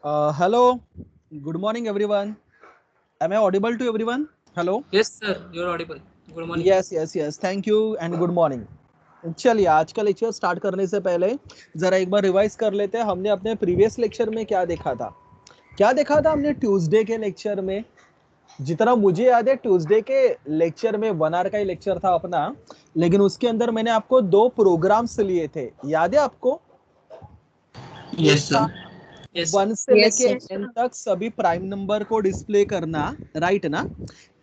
Hello, good morning, everyone. Am I audible to everyone? Hello. Yes, sir. You're audible. Good morning. Yes. Thank you and good morning. चलिए आज का lecture start करने से पहले जरा एक बार रिवाइज कर लेते हैं. हमने अपने प्रीवियस लेक्चर में क्या देखा था हमने ट्यूसडे के लेक्चर में. जितना मुझे याद है ट्यूसडे के लेक्चर में 1 आवर का ही लेक्चर था अपना, लेकिन उसके अंदर मैंने आपको 2 प्रोग्राम्स लिए थे. याद है आपको? Yes, sir. Yes, sir. 1 से Yes, लेके yes, n तक सभी प्राइम नंबर को डिस्प्ले करना, राइट ना.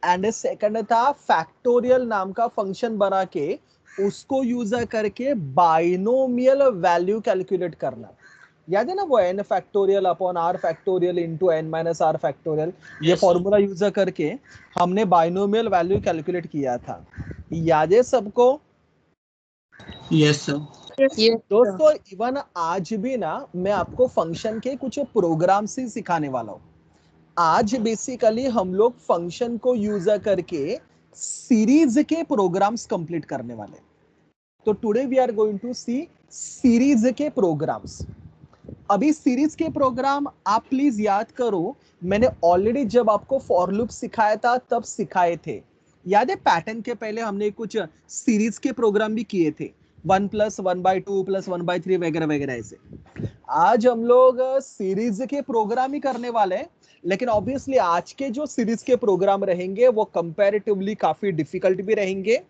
एंड सेकंड था फैक्टोरियल नाम का फंक्शन बना के उसको यूज करके बाइनोमियल वैल्यू कैलकुलेट करना. याद है ना वो n factorial upon r factorial into n minus r factorial, ये Yes, sir. फॉर्मूला यूज करके हमने बाइनोमियल वैल्यू कैलकुलेट किया था. याद है सबको? Yes, sir. yes, sir. दोस्तों इवन आज भी ना मैं आपको फंक्शन के कुछ प्रोग्राम्स ही सिखाने वाला हूं. आज बेसिकली हम लोग फंक्शन को यूज करके सीरीज के प्रोग्राम्स कंप्लीट करने वाले. तो today we are going to see series के प्रोग्राम्स. अभी सीरीज के प्रोग्राम आप प्लीज याद करो, मैंने ऑलरेडी जब आपको फॉर लूप सिखाया था तब सिखाए थे. याद है पैटर्न के पहले हमने कुछ सीरीज के प्रोग्राम भी किए थे, 1 + 1/2 + 1/3 वगैरह वगैरह ऐसे. आज हम लोग सीरीज के प्रोग्राम ही करने वाले हैं, लेकिन ऑब्वियसली आज के जो सीरीज के प्रोग्राम रहेंगे वो कंपैरेटिवली काफी डिफिकल्ट भी रहेंगे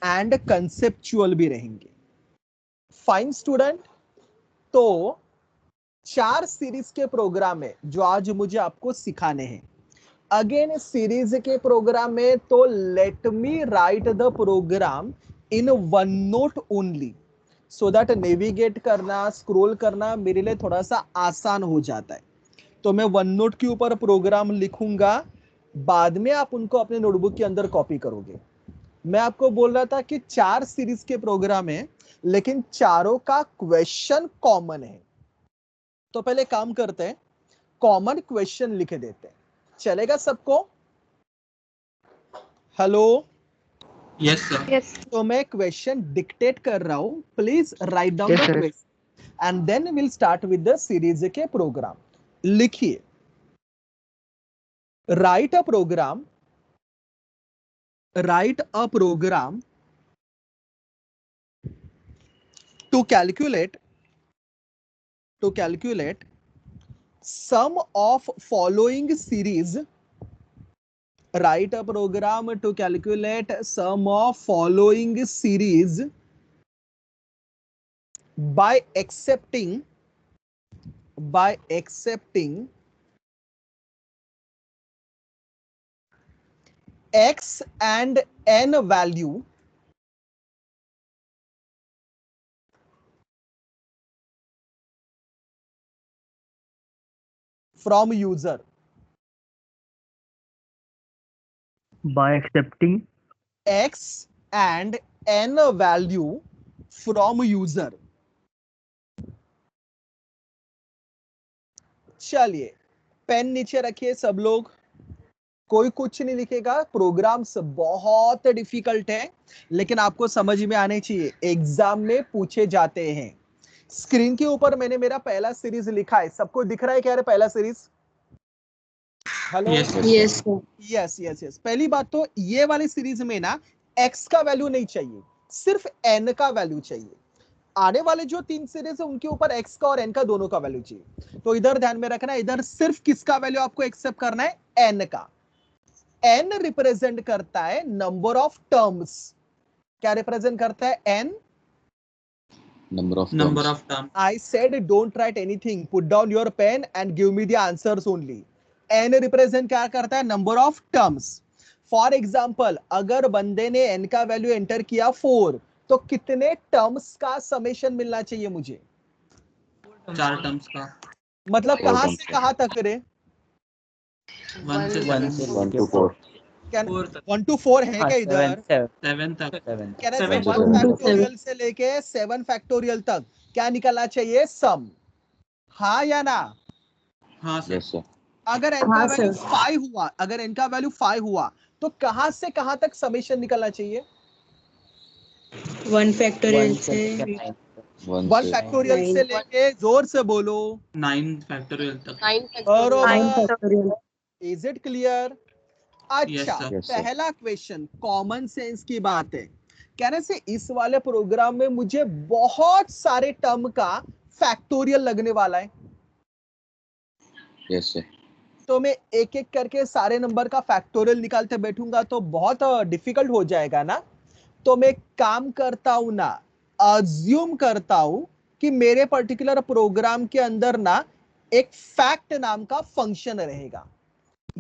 एंड कंसेप्चुअल भी रहेंगे. Fine student. तो 4 सीरीज के प्रोग्राम है जो आज मुझे आपको सिखाने हैं. अगेन सीरीज के प्रोग्राम में तो let me write the program in one note only, so that navigate करना स्क्रॉल करना मेरे लिए थोड़ा सा आसान हो जाता है. तो मैं वन नोट के ऊपर प्रोग्राम लिखूंगा, बाद में आप उनको अपने नोटबुक के अंदर कॉपी करोगे. मैं आपको बोल रहा था कि 4 सीरीज के प्रोग्राम है, लेकिन चारों का क्वेश्चन कॉमन है. तो पहले काम करते हैं, कॉमन क्वेश्चन लिख देते हैं. चलेगा सबको? हेलो. Yes, sir. Yes, तो मैं क्वेश्चन डिक्टेट कर रहा हूं, please write down the question and then will start with the series के प्रोग्राम. लिखिए, write a program to calculate sum of following series. Write a program to calculate sum of following series by accepting x and n value from user. By accepting X and n value from user. चलिए pen नीचे रखिए सब लोग, कोई कुछ नहीं लिखेगा. Programmes बहुत डिफिकल्ट है, लेकिन आपको समझ में आने चाहिए, एग्जाम में पूछे जाते हैं. स्क्रीन के ऊपर मैंने मेरा पहला सीरीज लिखा है, सबको दिख रहा है क्या? पहला series. Hello. Yes, sir. yes, sir. Yes. पहली बात तो ये वाली सीरीज में ना x का वैल्यू नहीं चाहिए, सिर्फ n का वैल्यू चाहिए. आने वाले जो 3 सीरीज है उनके ऊपर x का और n का दोनों का वैल्यू चाहिए. तो इधर ध्यान में रखना, इधर सिर्फ किसका वैल्यू आपको एक्सेप्ट करना है? n का. n रिप्रेजेंट करता है नंबर ऑफ टर्म्स. क्या रिप्रेजेंट करता है? n. Number of terms. I said don't write anything, put down your pen and give me the answers only. n represent क्या करता है? Number of terms. For example अगर बंदे ने n का वैल्यू एंटर किया 4, तो कितने टर्म्स का समेशन मिलना चाहिए मुझे? 4 terms का. मतलब कहां से कहां तक रे? 1 से 1 to 4. 4 तक. 1 to 4 है क्या इधर? 7 तक. कह रहे Seven. 1 फैक्टोरियल से लेके 7 फैक्टोरियल तक क्या निकलना चाहिए? सम. हाँ या ना? हाँ सर. Yes, sir. अगर n का हाँ, वैल्यू sir. 5 हुआ, अगर n का वैल्यू 5 हुआ, तो कहां से कहां तक समेशन निकलना चाहिए? 1 factorial से 1 फैक्टोरियल से लेके जोर से बोलो 9 फैक्टोरियल तक। 9 factorial. 9 बरोबर। factorial. Is it clear? अच्छा, sir. Yes, sir. पहला क्वेश्चन कॉमन सेंस की बात है। कहने से इस वाले प्रोग्राम में मुझे बहुत सारे टर्म का फैक्टोरियल लगने वाला है, Yes, sir. तो मैं एक एक करके सारे नंबर का फैक्टोरियल निकालते बैठूंगा तो बहुत डिफिकल्ट हो जाएगा ना। तो मैं काम करता हूं ना, अज्यूम करता हूं कि मेरे पर्टिकुलर प्रोग्राम के अंदर ना एक फैक्ट नाम का फंक्शन रहेगा।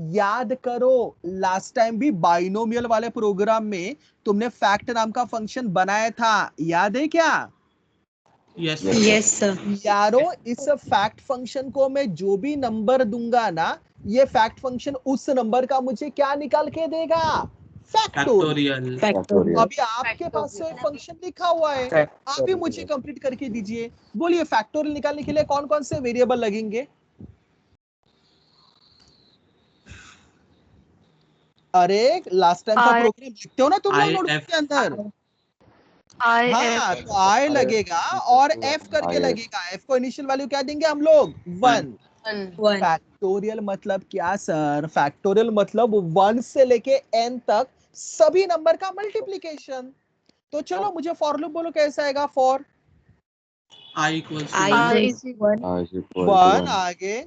याद करो लास्ट टाइम भी बाइनोमियल वाले प्रोग्राम में तुमने फैक्ट नाम का फंक्शन बनाया था, याद है क्या? Yes Yes, sir. यारो इस फैक्ट फंक्शन को मैं जो भी नंबर दूंगा ना, ये फैक्ट फंक्शन उस नंबर का मुझे क्या निकाल के देगा? फैक्टोरियल। फैक्टोरियल। अभी आपके पास तो एक फंक्शन लिखा हुआ है, आप भी मुझे कंप्लीट करके दीजिए। बोलिए फैक्टोरियल निकालने के लिए कौन कौन से वेरिएबल लगेंगे? अरे लास्ट टाइम का प्रोग्राम लिखते हो ना तुम लोग नोटबुक के अंदर? हाँ, तो आई लगेगा और एफ करके लगेगा। एफ को इनिशियल वैल्यू क्या देंगे हम लोग? 1। 1. फैक्टोरियल मतलब क्या सर? फैक्टोरियल मतलब 1 से लेके n तक सभी नंबर का मल्टीप्लिकेशन। तो चलो मुझे फॉर लूप बोलो कैसा आएगा? For I equals I to is 1 आगे,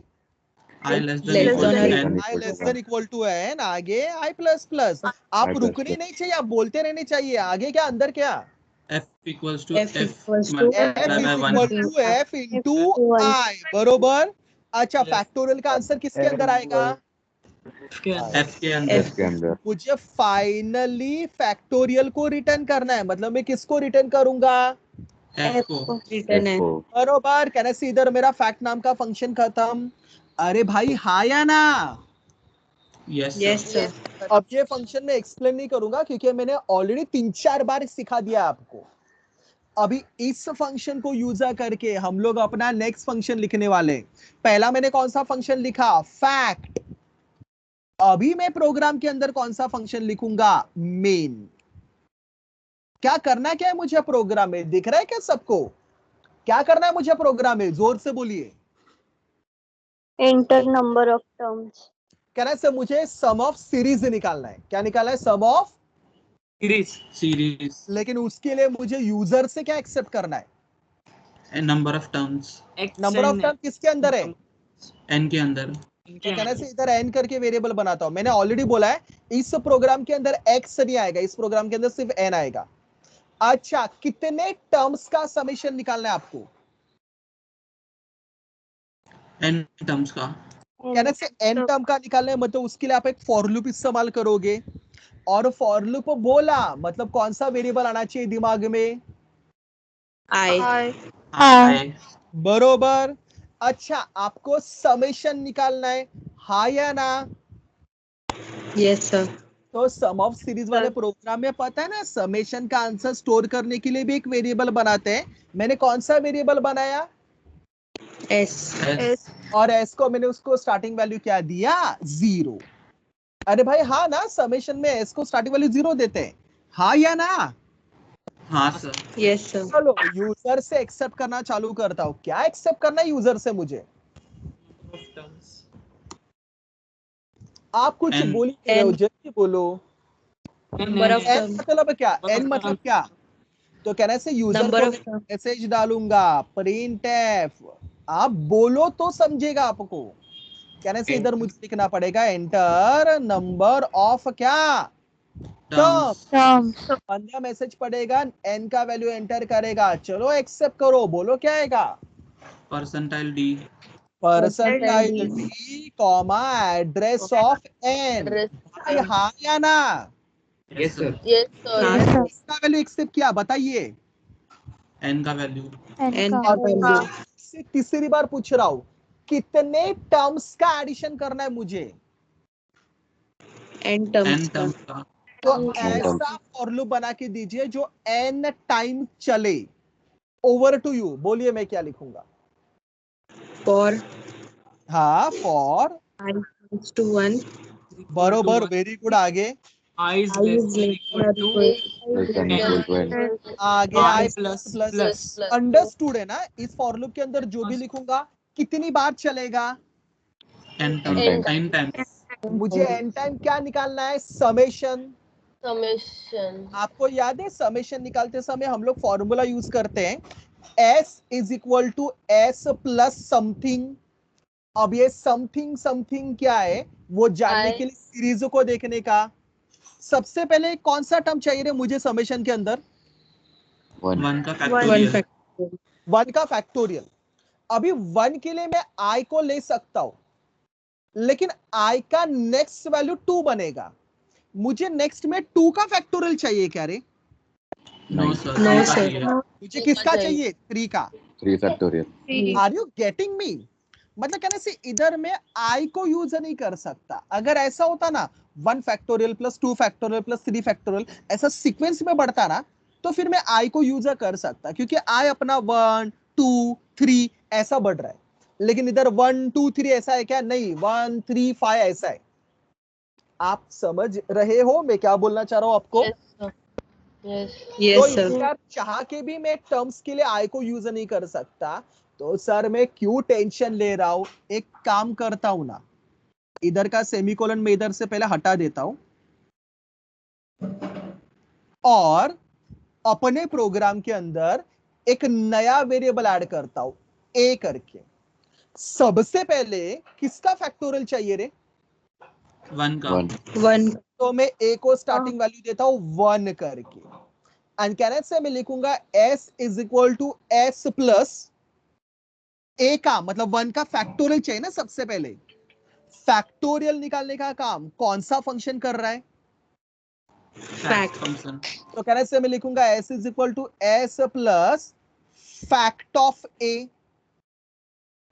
I less than less equal than to or n। i less than equal to n आगे, i प्लस प्लस। आप रुकने नहीं चाहिए, आप बोलते रहने चाहिए। आगे क्या, अंदर क्या? F equals to F F equals to multiplied f by is 1। Equal to f into i, बरोबर। अच्छा, फैक्टोरियल का आंसर किसके अंदर आएगा? F के अंदर। मुझे फाइनली फैक्टोरियल को रिटर्न करना है, मतलब मैं किसको रिटर्न करूंगा? F को। रिटर्न है. बरोबर। कहने से इधर मेरा फैक्ट नाम का फंक्शन खत्म। अरे भाई हाँ या ना? Yes Yes sir. sir. अब ये फंक्शन में एक्सप्लेन नहीं करूंगा क्योंकि मैंने ऑलरेडी 3-4 बार सिखा दिया आपको। अभी इस फंक्शन को यूज करके हम लोग अपना नेक्स्ट फंक्शन लिखने वाले। पहला मैंने कौन सा फंक्शन लिखा? फैक्ट। अभी मैं प्रोग्राम के अंदर कौन सा फंक्शन लिखूंगा? मेन। क्या करना क्या है मुझे प्रोग्राम में? दिख रहा है क्या सबको? क्या करना है मुझे प्रोग्राम में? जोर से बोलिए। Enter number of terms. कहना से मुझे सम ऑफ सीरीज निकालना है। क्या निकालना है? सम ऑफ सीरीज। लेकिन उसके लिए मुझे यूजर से क्या एक्सेप्ट करना है? Number of terms. Number of term किसके अंदर है? n के अंदर। तो कहने से इधर n करके वेरिएबल बनाता हूं। मैंने ऑलरेडी बोला है इस प्रोग्राम के अंदर x नहीं आएगा, इस प्रोग्राम के अंदर सिर्फ n आएगा। अच्छा, कितने टर्म्स का समेशन निकालना है आपको? n टर्म्स का। कहने से n टर्म का निकालना है, मतलब उसके लिए आप एक फॉर लूप इस्तेमाल करोगे। और फॉर लूप बोला मतलब कौन सा वेरिएबल आना चाहिए दिमाग में? I बरोबर। अच्छा, आपको समेशन निकालना है, हाँ या ना? Yes sir. तो सम ऑफ सीरीज वाले प्रोग्राम में पता है ना, समेशन का आंसर स्टोर करने के लिए भी एक वेरिएबल बनाते हैं। मैंने कौन सा वेरिएबल बनाया? S. और एस को मैंने उसको स्टार्टिंग वैल्यू क्या दिया? 0। अरे भाई हाँ ना, समेशन में एस को स्टार्टिंग वैल्यू 0 देते हैं, हाँ या ना? हाँ सर। Yes sir. चलो यूजर से एक्सेप्ट करना चालू करता हूं। क्या एक्सेप्ट करना है यूजर से मुझे? आप कुछ N. बोल ही नहीं रहे हो, जल्दी बोलो। Number of n terms. मतलब क्या? एन मतलब क्या? तो कहने से यूजर Number को of terms. मैसेज डालूंगा प्रिंट एफ। आप बोलो तो समझेगा आपको। कहने से इधर मुझे लिखना पड़ेगा एंटर नंबर ऑफ क्या? टर्म्स। Terms. बंदा मैसेज पढ़ेगा, एन का वैल्यू एंटर करेगा। चलो एक्सेप्ट करो, बोलो क्या आएगा? Percentile d. Percentile d comma address of n. भाई हाँ या ना? Yes sir. Yes sir. इसका वैल्यू एक्सेप्ट किया, बताइए। n का वैल्यू। N और का value. से तीसरी बार पूछ रहा हूं, कितने टर्म्स का एडिशन करना है मुझे? N n terms का. टर्म्स का। तो ऐसा फॉर लूप बना के दीजिए जो n टाइम चले। ओवर टू यू, बोलिए मैं क्या लिखूंगा? For हाँ, फॉर। I equals to 1. बरोबर, वेरी गुड। आगे I is less than equal to Less than equal to n. आगे I I plus plus plus understood है ना। इस फॉर लूप के अंदर जो भी लिखूंगा कितनी बार चलेगा, n times. n times. मुझे एन टाइम क्या निकालना है, समेशन। समेशन। आपको याद है समेशन निकालते समय हम लोग फॉर्मूला यूज करते हैं, s is equal to S plus something. अब ये समथिंग समथिंग क्या है वो जानने के लिए सीरीज को देखने का। सबसे पहले कौन सा टर्म चाहिए रे मुझे समेशन के अंदर, 1 का वन फैक्टोरियल। 1 का फैक्टोरियल। अभी 1 के लिए मैं i को ले सकता हूं, लेकिन i का नेक्स्ट वैल्यू 2 बनेगा। मुझे नेक्स्ट में 2 का फैक्टोरियल चाहिए क्या रे, नो सर, No, 3 का sir. चाहिए। मुझे किसका चाहिए, 3 का। 3 factorial. Are you getting me, मतलब कहने से इधर में i को यूज नहीं कर सकता। अगर ऐसा होता ना 1 factorial plus 2 factorial plus 3 factorial ऐसा सीक्वेंस में बढ़ता ना, तो फिर मैं i को यूज कर सकता, क्योंकि i अपना 1 2 3 ऐसा बढ़ रहा है। लेकिन इधर 1 2 3 ऐसा है क्या, नहीं, 1 3 5 ऐसा है। आप समझ रहे हो मैं क्या बोलना चाह रहा हूं आपको? तो यस सर। इसलिए आप चाह के भी मैं टर्म्स के लिए आई को यूज नहीं कर सकता। तो सर मैं क्यों टेंशन ले रहा हूं, एक काम करता हूं ना, इधर का सेमीकोलन में इधर से पहले हटा देता हूं और अपने प्रोग्राम के अंदर एक नया वेरिएबल ऐड करता हूं ए करके। सबसे पहले किसका फैक्टोरियल चाहिए रे, 1 का। 1 तो मैं ए को स्टार्टिंग वैल्यू देता हूं 1 करके। एंड कैन से मैं लिखूंगा s is equal to S plus A का, मतलब 1 का फैक्टोरियल चाहिए ना। सबसे पहले फैक्टोरियल निकालने का काम कौन सा फंक्शन कर रहा है, फैक्ट फंक्शन। तो कहने से मैं लिखूंगा s is equal to S plus fact of A.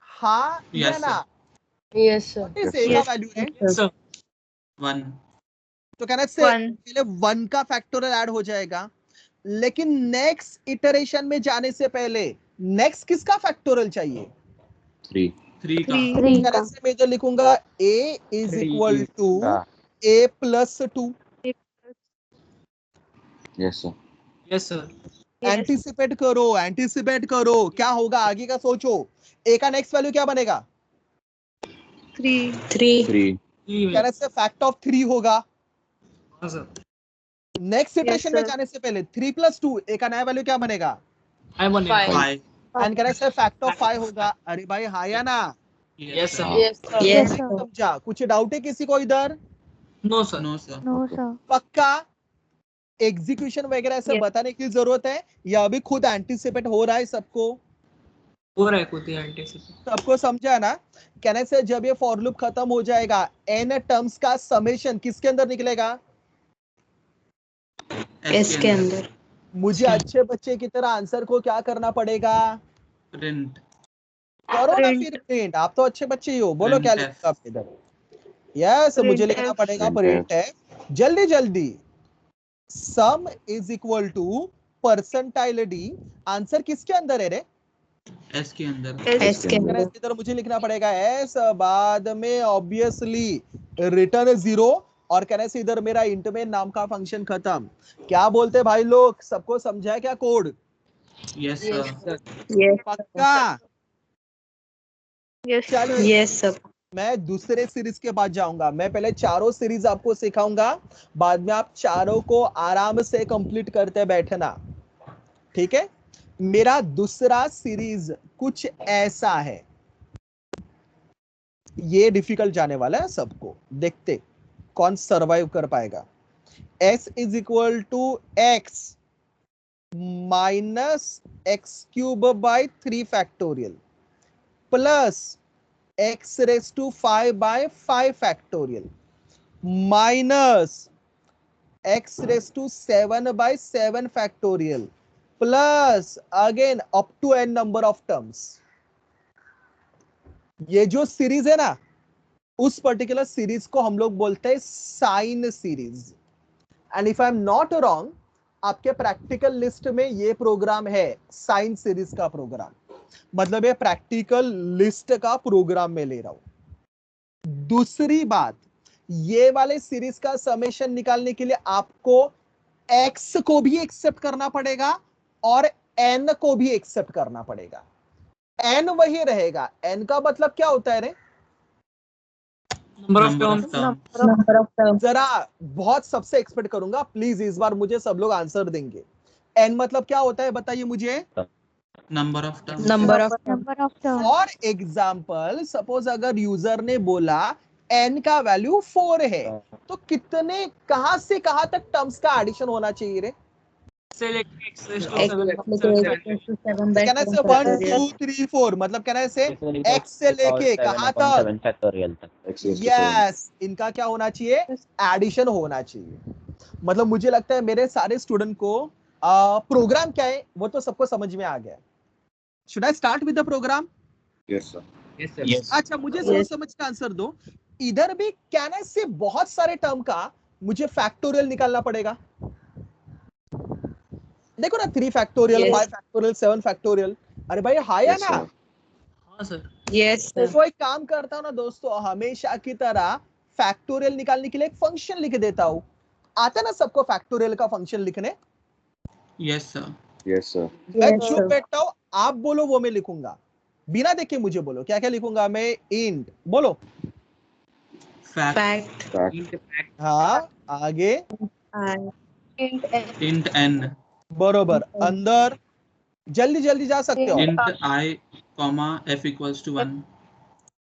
हाँ या Yes, ना, yes sir. What is a का वैल्यू है, sir. 1 तो कहने से पहले 1 का फैक्टोरियल ऐड हो जाएगा। लेकिन नेक्स्ट इटरेशन में जाने से पहले नेक्स्ट किसका फैक्टोरियल चाहिए, 3 का। कहने से मैं इधर लिखूंगा a is equal to a plus 2। Yes, sir. Yes sir. Anticipate करो, एंटीसिपेट करो, क्या होगा आगे का सोचो। a का नेक्स्ट वैल्यू क्या बनेगा, 3 3. कहने से फैक्ट ऑफ 3 होगा। हाँ sir. नेक्स्ट इटरेशन में sir. जाने से पहले 3 प्लस 2 a का नया वैल्यू क्या बनेगा, I want it. 5। एंड कहने से फैक्ट ऑफ 5 होगा। अरे भाई हाँ या ना, Yes sir. यस नहीं समझा, कुछ डाउट है किसी को इधर, No sir. No sir. पक्का एग्जीक्यूशन वगैरह ऐसे Yes. बताने की जरूरत है या अभी खुद एंटीसिपेट हो रहा है सबको, हो रहा है खुद ही anticipate. सबको समझा ना। कहने से जब ये फॉर लूप खत्म हो जाएगा n टर्म्स का समेशन किसके अंदर निकलेगा, एस के अंदर। मुझे अच्छे बच्चे की तरह आंसर को क्या करना पड़ेगा, प्रिंट। करो ना फिर प्रिंट। आप तो अच्छे बच्चे ही हो, बोलो क्या Printf. लिखा आप इधर, यस मुझे लिखना पड़ेगा प्रिंट है। जल्दी जल्दी, सम is equal to percentile D, answer किसके अंदर है रे, S के अंदर। एस के अंदर। इधर मुझे लिखना पड़ेगा एस, बाद में ऑब्वियसली रिटर्न 0, और कहने से इधर मेरा इंट में नाम का फंक्शन खत्म। क्या बोलते भाई लोग, सबको समझा है क्या कोड, यस सर। पक्का? चलिए यस सर। मैं दूसरे सीरीज के बाद जाऊंगा। मैं पहले चारों सीरीज आपको सिखाऊंगा, बाद में आप चारों को आराम से कंप्लीट करते बैठना, ठीक है। मेरा दूसरा सीरीज कुछ ऐसा है, ये डिफिकल्ट जाने वाला है सबको, देखते कौन सरवाइव कर पाएगा। s is equal to x minus x cube by 3 factorial plus x raise to 5 by 5 factorial minus x raise to 7 by 7 factorial plus again up to n number of terms. ये जो series है ना, उस particular series को हम लोग बोलते हैं sine series. And if I am not wrong, आपके प्रैक्टिकल लिस्ट में ये प्रोग्राम है, साइन सीरीज का प्रोग्राम, मतलब ये प्रैक्टिकल लिस्ट का प्रोग्राम में ले रहा हूं। दूसरी बात, ये वाले सीरीज का समेशन निकालने के लिए आपको x को भी एक्सेप्ट करना पड़ेगा और n को भी एक्सेप्ट करना पड़ेगा। n वही रहेगा, n का मतलब क्या होता है रे? Number of Number of terms. terms. Number of terms. जरा बहुत सबसे एक्सपेक्ट करूंगा, प्लीज इस बार मुझे सब लोग आंसर देंगे। n मतलब क्या होता है बताइए मुझे। Number of terms. Number of Number of terms. For example suppose अगर यूजर ने बोला n का वैल्यू 4 है, तो कितने कहां से कहां तक टर्म्स का एडिशन होना चाहिए रे? से लेके x raised to X 7 to 7 by कहना है 7 1 factorial. 2 3 4 मतलब कहना है से x से लेके कहां तक? फैक्टोरियल तक x raised to 7. यस, इनका क्या होना चाहिए? एडिशन होना चाहिए। मतलब मुझे लगता है मेरे सारे स्टूडेंट को प्रोग्राम क्या है वो तो सबको समझ में आ गया। Should I start with the program? Yes, sir. Yes, sir. Yes. अच्छा, मुझे सोच समझ का आंसर दो। इधर भी कहने से बहुत सारे टर्म का मुझे फैक्टोरियल निकालना पड़ेगा। देखो ना, 3 फैक्टोरियल, Yes. 5 factorial, 7 factorial. अरे भाई हाय Yes, ना। sir. हाँ सर। Yes, sir. तो एक काम करता हूं ना दोस्तों, हमेशा की तरह फैक्टोरियल निकालने के लिए एक फंक्शन लिख देता हूं। आता ना सबको फैक्टोरियल का फंक्शन लिखने? Yes, sir. Yes, sir. मैं Yes, चुप sir. बैठता हूं, आप बोलो वो मैं लिखूंगा। बिना देखे मुझे बोलो क्या क्या लिखूंगा मैं। इंट बोलो। Fact. Fact. Fact. Int fact. हाँ, आगे And Int n. बरोबर। अंदर जल्दी जल्दी जा सकते हो। Int I, comma f equals to 1.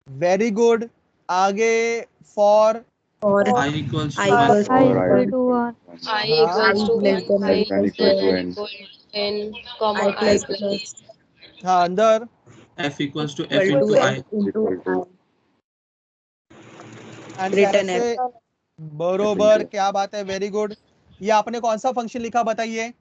Very good. आगे for for I equals to I 1. equals I Or equal I to 1. I हाँ, equals to less than less than equal to n. n, comma I plus हाँ अंदर F equals to f equal into to I. f into Equal to and Written कैसे? बरोबर, क्या बात है, very good. ये आपने कौन सा फंक्शन लिखा बताइए?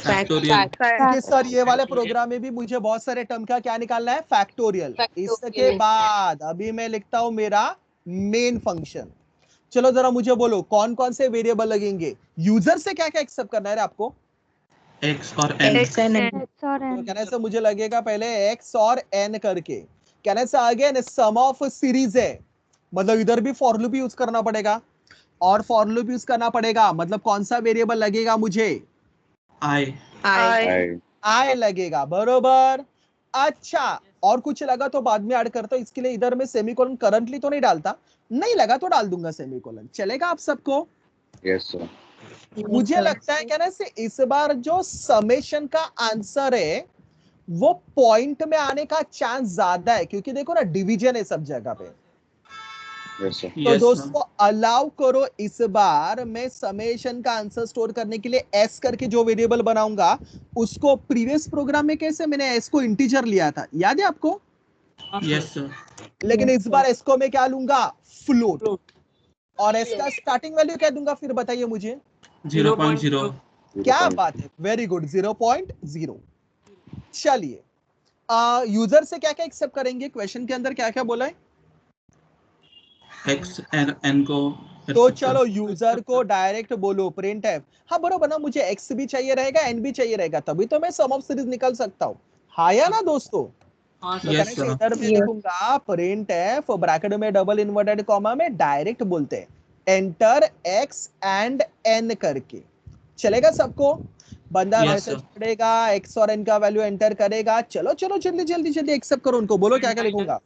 Factorial. क्योंकि सर ये वाले प्रोग्राम में भी मुझे बहुत सारे टर्म का क्या निकालना है? फैक्टोरियल। इसके बाद अभी मैं लिखता हूं मेरा मेन फंक्शन। चलो जरा मुझे बोलो कौन कौन से वेरिएबल लगेंगे? यूजर से क्या क्या एक्सेप्ट करना है रे आपको? X और n. x and n. X or तो n. कहने से मुझे लगेगा पहले x और n करके। कहने से अगेन सम ऑफ सीरीज है, मतलब इधर भी फॉर लूप यूज करना पड़ेगा और फॉर लूप यूज करना पड़ेगा। मतलब कौन सा वेरिएबल लगेगा मुझे? I. I आई लगेगा, बरोबर। अच्छा, और कुछ लगा तो बाद में ऐड करता हूं, इसके लिए इधर में सेमीकोलन करंटली तो नहीं डालता, नहीं लगा तो डाल दूंगा सेमीकोलन। चलेगा आप सबको? Yes, sir. मुझे लगता है कहने से इस बार जो समेशन का आंसर है वो पॉइंट में आने का चांस ज्यादा है, क्योंकि देखो ना डिवीजन है सब जगह पे। Yes, sir. तो Yes, दोस्तों अलाउ करो, इस बार मैं समेशन का आंसर स्टोर करने के लिए s करके जो वेरिएबल बनाऊंगा उसको, प्रीवियस प्रोग्राम में कैसे मैंने s को इंटीजर लिया था, याद है आपको? हाँ Yes, सर। sir. लेकिन इस बार s को मैं क्या लूंगा? फ्लोट। Float. और s का स्टार्टिंग वैल्यू क्या दूंगा फिर बताइए मुझे? 0.0. क्या बात है, वेरी गुड, 0.0। चलिए यूजर से क्या क्या एक्सेप्ट करेंगे? क्वेश्चन के अंदर क्या क्या बोला है? X n को. तो चलो यूजर को डायरेक्ट बोलो प्रिंट है। हाँ बरोबर ना, मुझे x भी चाहिए रहेगा n भी चाहिए रहेगा, तभी तो मैं सम ऑफ सीरीज निकाल सकता हूँ। हाँ या ना दोस्तों? हाँ तो सर। Yes, कहने से sir. इधर में Yes. लिखूंगा प्रिंट है ब्रैकेट में डबल इन्वर्टेड कॉमा में डायरेक्ट बोलते हैं एंटर x एंड n करके। चलेगा सबको? बंदा Yes, मैसेज sir. पढ़ेगा, x और n का वैल्यू एंटर करेगा। चलो चलो जल्दी जल्दी जल्दी एक्सेप्ट करो उनको, बोलो क्या क्या लिखूंगा?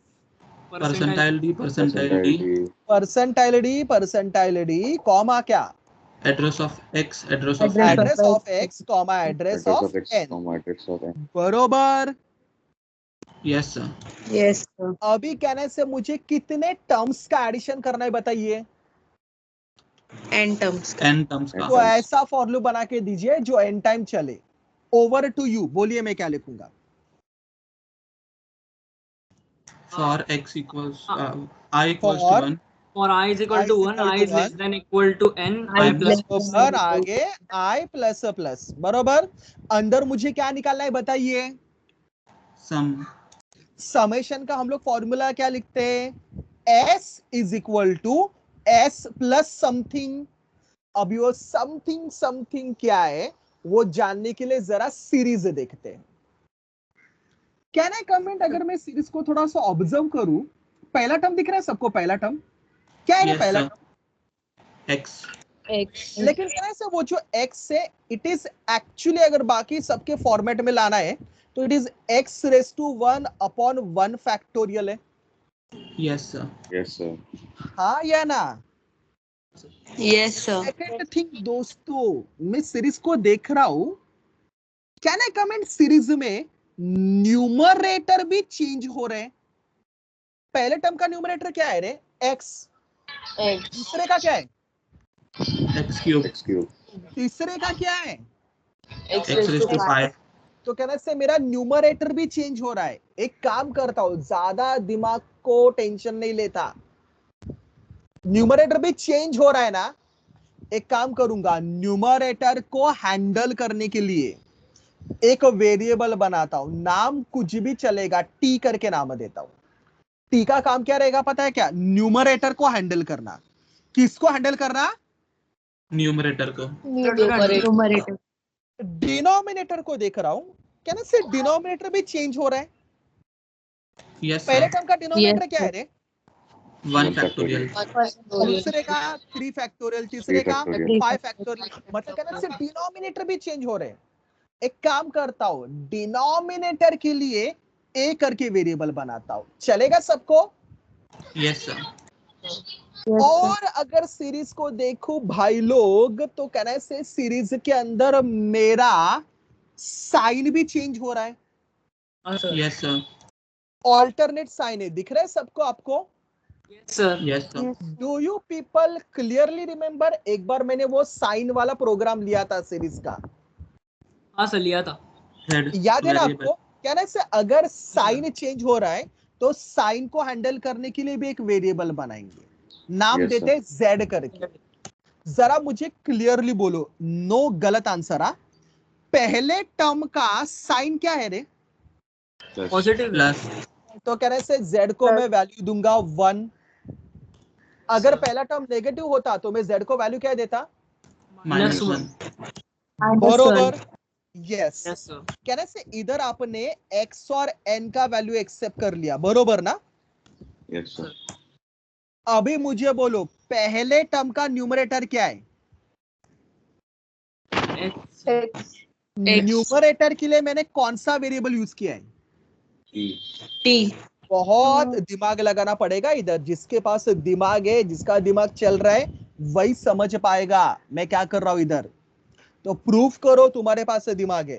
Percentile D. Percentile D. Percentile d comma क्या? Address of X. Address of Address n. Address of x comma address Address of of x, n। comma address of n. बरोबर। Yes, sir. yes sir. अभी कहने से मुझे कितने terms का addition करना है बताइए? n terms का N terms का. तो ऐसा फॉर लूप बना के दीजिए जो एन टाइम चले। ओवर टू यू, बोलिए मैं क्या लिखूंगा? For X equals I equals For to 1. For I is equal to 1, I is less than equal to n, I plus. बरोबर, आगे i प्लस प्लस, बरोबर। अंदर मुझे क्या निकालना है बताइए? Sum. समेशन का हम लोग फॉर्मूला क्या लिखते हैं? s is equal to s plus something. अभी वो समथिंग समथिंग क्या है वो जानने के लिए जरा सीरीज देखते हैं। कैन आई कमेंट, अगर मैं सीरीज को थोड़ा सा ऑब्जर्व करूं, पहला टर्म दिख रहा है सबको? पहला टर्म क्या है Yes, पहला sir. टर्म? X. X. लेकिन क्या है सर, वो जो x है इट इज एक्चुअली, अगर बाकी सबके फॉर्मेट में लाना है तो it is x⁻1 upon 1 factorial है। Yes, sir. Yes, sir. हाँ या ना? Yes, sir. सेकंड थिंग दोस्तों, मैं सीरीज को देख रहा हूं, कैन आई कमेंट सीरीज में न्यूमरेटर भी चेंज हो रहे हैं। पहले टर्म का न्यूमरेटर क्या है रे? x। X. दूसरे का क्या है? X cube. X cube. तीसरे का क्या है? X X raised to 5. तो कहने से मेरा न्यूमरेटर भी चेंज हो रहा है। एक काम करता हूं, ज्यादा दिमाग को टेंशन नहीं लेता, न्यूमरेटर भी चेंज हो रहा है ना, एक काम करूंगा, न्यूमरेटर को हैंडल करने के लिए एक वेरिएबल बनाता हूं, नाम कुछ भी चलेगा, टी करके नाम देता हूं। टी का काम क्या रहेगा पता है क्या? न्यूमरेटर को हैंडल करना। किसको हैंडल करना? Numerator को. Numerator. डिनोमिनेटर को देख रहा हूं, क्या ना से डिनोमिनेटर भी चेंज हो रहा है। Yes, पहले sir. टर्म का डिनोमिनेटर Yes, क्या है रे? 1 factorial. दूसरे का 3 फैक्टोरियल, तीसरे का factorial. 5 फैक्टोरियल। मतलब कहना से डिनोमिनेटर भी चेंज हो रहे हैं। एक काम करता हूं, डिनोमिनेटर के लिए ए करके वेरिएबल बनाता हूं, चलेगा सबको? Yes, sir. और अगर सीरीज को देखो भाई लोग, तो कहना से सीरीज के अंदर मेरा साइन भी चेंज हो रहा है। Yes, sir. ऑल्टरनेट साइन है, दिख रहा है सबको आपको? Yes, sir. Yes, sir. Do you people clearly remember, एक बार मैंने वो साइन वाला प्रोग्राम लिया था सीरीज का, हाँ सर, लिया था. Head याद है ना variable. आपको? कहना से अगर साइन चेंज हो रहा है तो साइन को हैंडल करने के लिए भी एक वेरिएबल बनाएंगे, नाम Yes, देते z करके। जरा मुझे क्लियरली बोलो, नो गलत आंसर। पहले टर्म का साइन क्या है रे? Plus. Positive Plus. तो कहने से z को मैं वैल्यू दूंगा 1। अगर पहला टर्म नेगेटिव होता तो मैं z को वैल्यू क्या देता? Minus -1. 1. बरोबर, यस। Yes, sir. कहने से इधर आपने x और n का वैल्यू एक्सेप्ट कर लिया, बरोबर ना? Yes, sir. अभी मुझे बोलो, पहले टर्म का न्यूमरेटर क्या है? X. न्यूमरेटर के लिए मैंने कौन सा वेरिएबल यूज किया है? E. T. बहुत दिमाग लगाना पड़ेगा इधर, जिसके पास दिमाग है, जिसका दिमाग चल रहा है, वही समझ पाएगा मैं क्या कर रहा हूं इधर। तो प्रूफ करो तुम्हारे पास दिमाग है।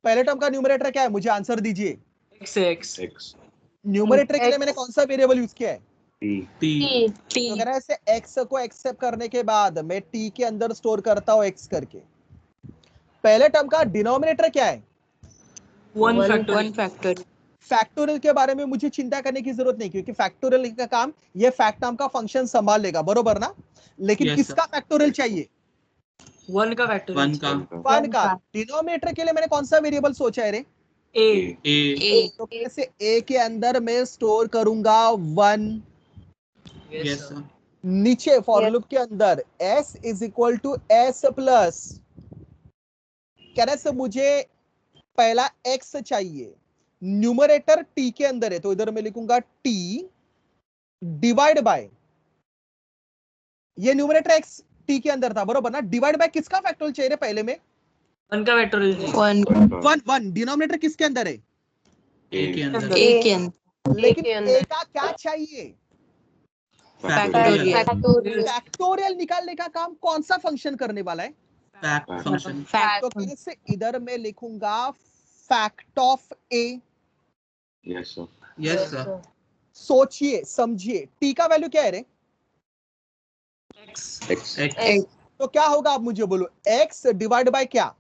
पहले टर्म का न्यूमरेटर क्या है, मुझे आंसर दीजिए। X है, X. X. न्यूमरेटर के लिए मैंने कौन सा वेरिएबल यूज किया है? T. T. तो कह रहा है ऐसे x को एक्सेप्ट करने के बाद मैं t के अंदर स्टोर करता हूं x करके। पहले टर्म का डिनोमिनेटर क्या है? 1 One factorial. factorial. फैक्टोरियल के बारे में मुझे चिंता करने की जरूरत नहीं, क्योंकि फैक्टोरियल का काम ये फैक्ट नाम का फंक्शन संभाल लेगा, बरोबर ना? लेकिन Yes, किसका फैक्टोरियल चाहिए? 1 का factorial. 1 का. 1 का। डिनोमिनेटर के लिए मैंने कौन सा वेरिएबल सोचा है रे? A. A. तो कैसे a के अंदर मैं स्टोर करूंगा 1, Yes, sir. नीचे फॉर लूप के अंदर s is equal to s plus, कहने से मुझे पहला x चाहिए, न्यूमरेटर t के अंदर है, तो इधर मैं लिखूंगा t डिवाइड बाय, ये न्यूमरेटर x t के अंदर था, बरोबर ना? डिवाइड बाय किसका फैक्टोरियल चाहिए पहले में? 1 का factorial जी. One. 1 डिनोमिनेटर किसके अंदर है? A के अंदर. A के अंदर. लेकिन के a अंदर. का क्या चाहिए? Factorial. Factorial. फैक्टोरियल निकालने का काम कौन सा फंक्शन करने वाला है? Fact function. Fact. तो कैसे इधर मैं लिखूंगा fact of a। Yes, sir. Yes, sir. सोचिए समझिए, t का वैल्यू क्या है रे? X. X. X. तो क्या होगा आप मुझे बोलो, x डिवाइड बाय क्या?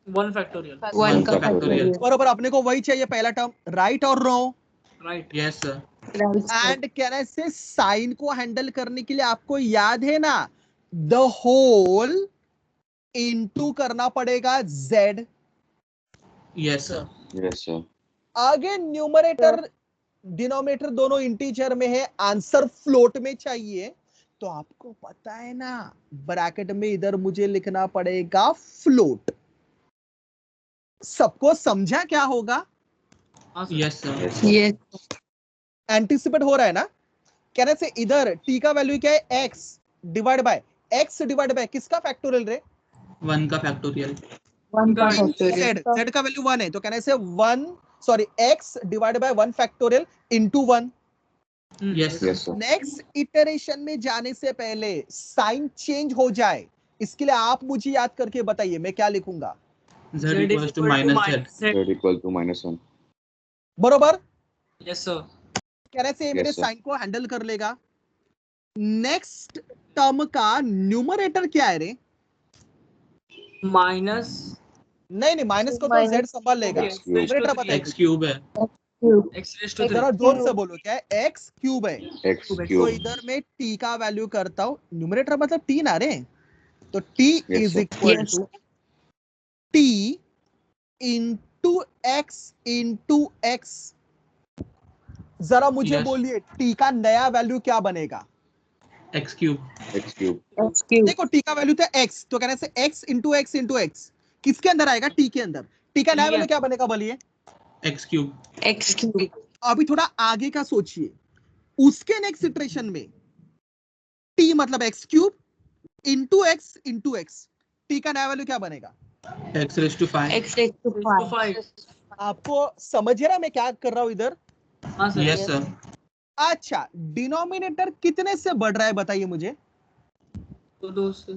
1 factorial. One का factorial. factorial. बरोबर, अपने को वही चाहिए पहला टर्म, राइट और wrong? Right. Yes, sir. Right. And कहना से साइन को हैंडल करने के लिए आपको याद है ना, द होल इनटू करना पड़ेगा z। Yes, sir. Yes, sir. आगे न्यूमरेटर डिनोमिनेटर दोनों इंटीजर में है, आंसर फ्लोट में चाहिए, तो आपको पता है ना, ब्रैकेट में इधर मुझे लिखना पड़ेगा फ्लोट। सबको समझा क्या होगा? हाँ, sir. Yes, sir. Yes, sir. Yes. Anticipate हो रहा है ना? कहने से इधर t का वैल्यू क्या है x डिवाइड बाय किसका फैक्टोरियल रे? 1 का फैक्टोरियल। 1 का z फैक्टोरियल का वैल्यू 1 है तो कहने से 1 x divide by 1 factorial into 1। Yes sir. Yes, sir. Next iteration में जाने से पहले साइन चेंज हो जाए इसके लिए आप मुझे याद करके बताइए मैं क्या लिखूंगा? z equals to minus z। Z equal to -1. बरोबर? Yes, sir. कहने से Yes, मेरे sir. साइन को हैंडल कर लेगा। नेक्स्ट टर्म का न्यूमरेटर क्या है रे? Minus नहीं माइनस को तो Minus- z संभाल लेगा। Okay, x raised to numerator 3. बताइए। x क्यूब है। X raised to 3. जरा जोर से बोलो क्या है? x क्यूब है। X तो cube. इधर में t का वैल्यू करता हूं, न्यूमरेटर मतलब t ना रे, तो t Yes, is sir. Equal Yes, to t into x। जरा मुझे Yes. बोलिए t का नया वैल्यू क्या बनेगा? x cube. X cube. x cube देखो t का वैल्यू था x, तो कहने से x इंटू x किसके अंदर आएगा? t के अंदर। t का नया वैल्यू क्या बनेगा बोलिए? x cube. x cube अभी थोड़ा आगे का सोचिए, उसके नेक्स्ट इटरेशन में t मतलब x cube into x t का नया वैल्यू क्या बनेगा? x raised to 5। x raised to Raised to 5 5. आपको समझ रहा मैं क्या कर रहा हूं इधर? हाँ सर. Yes sir. अच्छा, डिनोमिनेटर कितने से बढ़ रहा है बताइए मुझे? तो 2 से.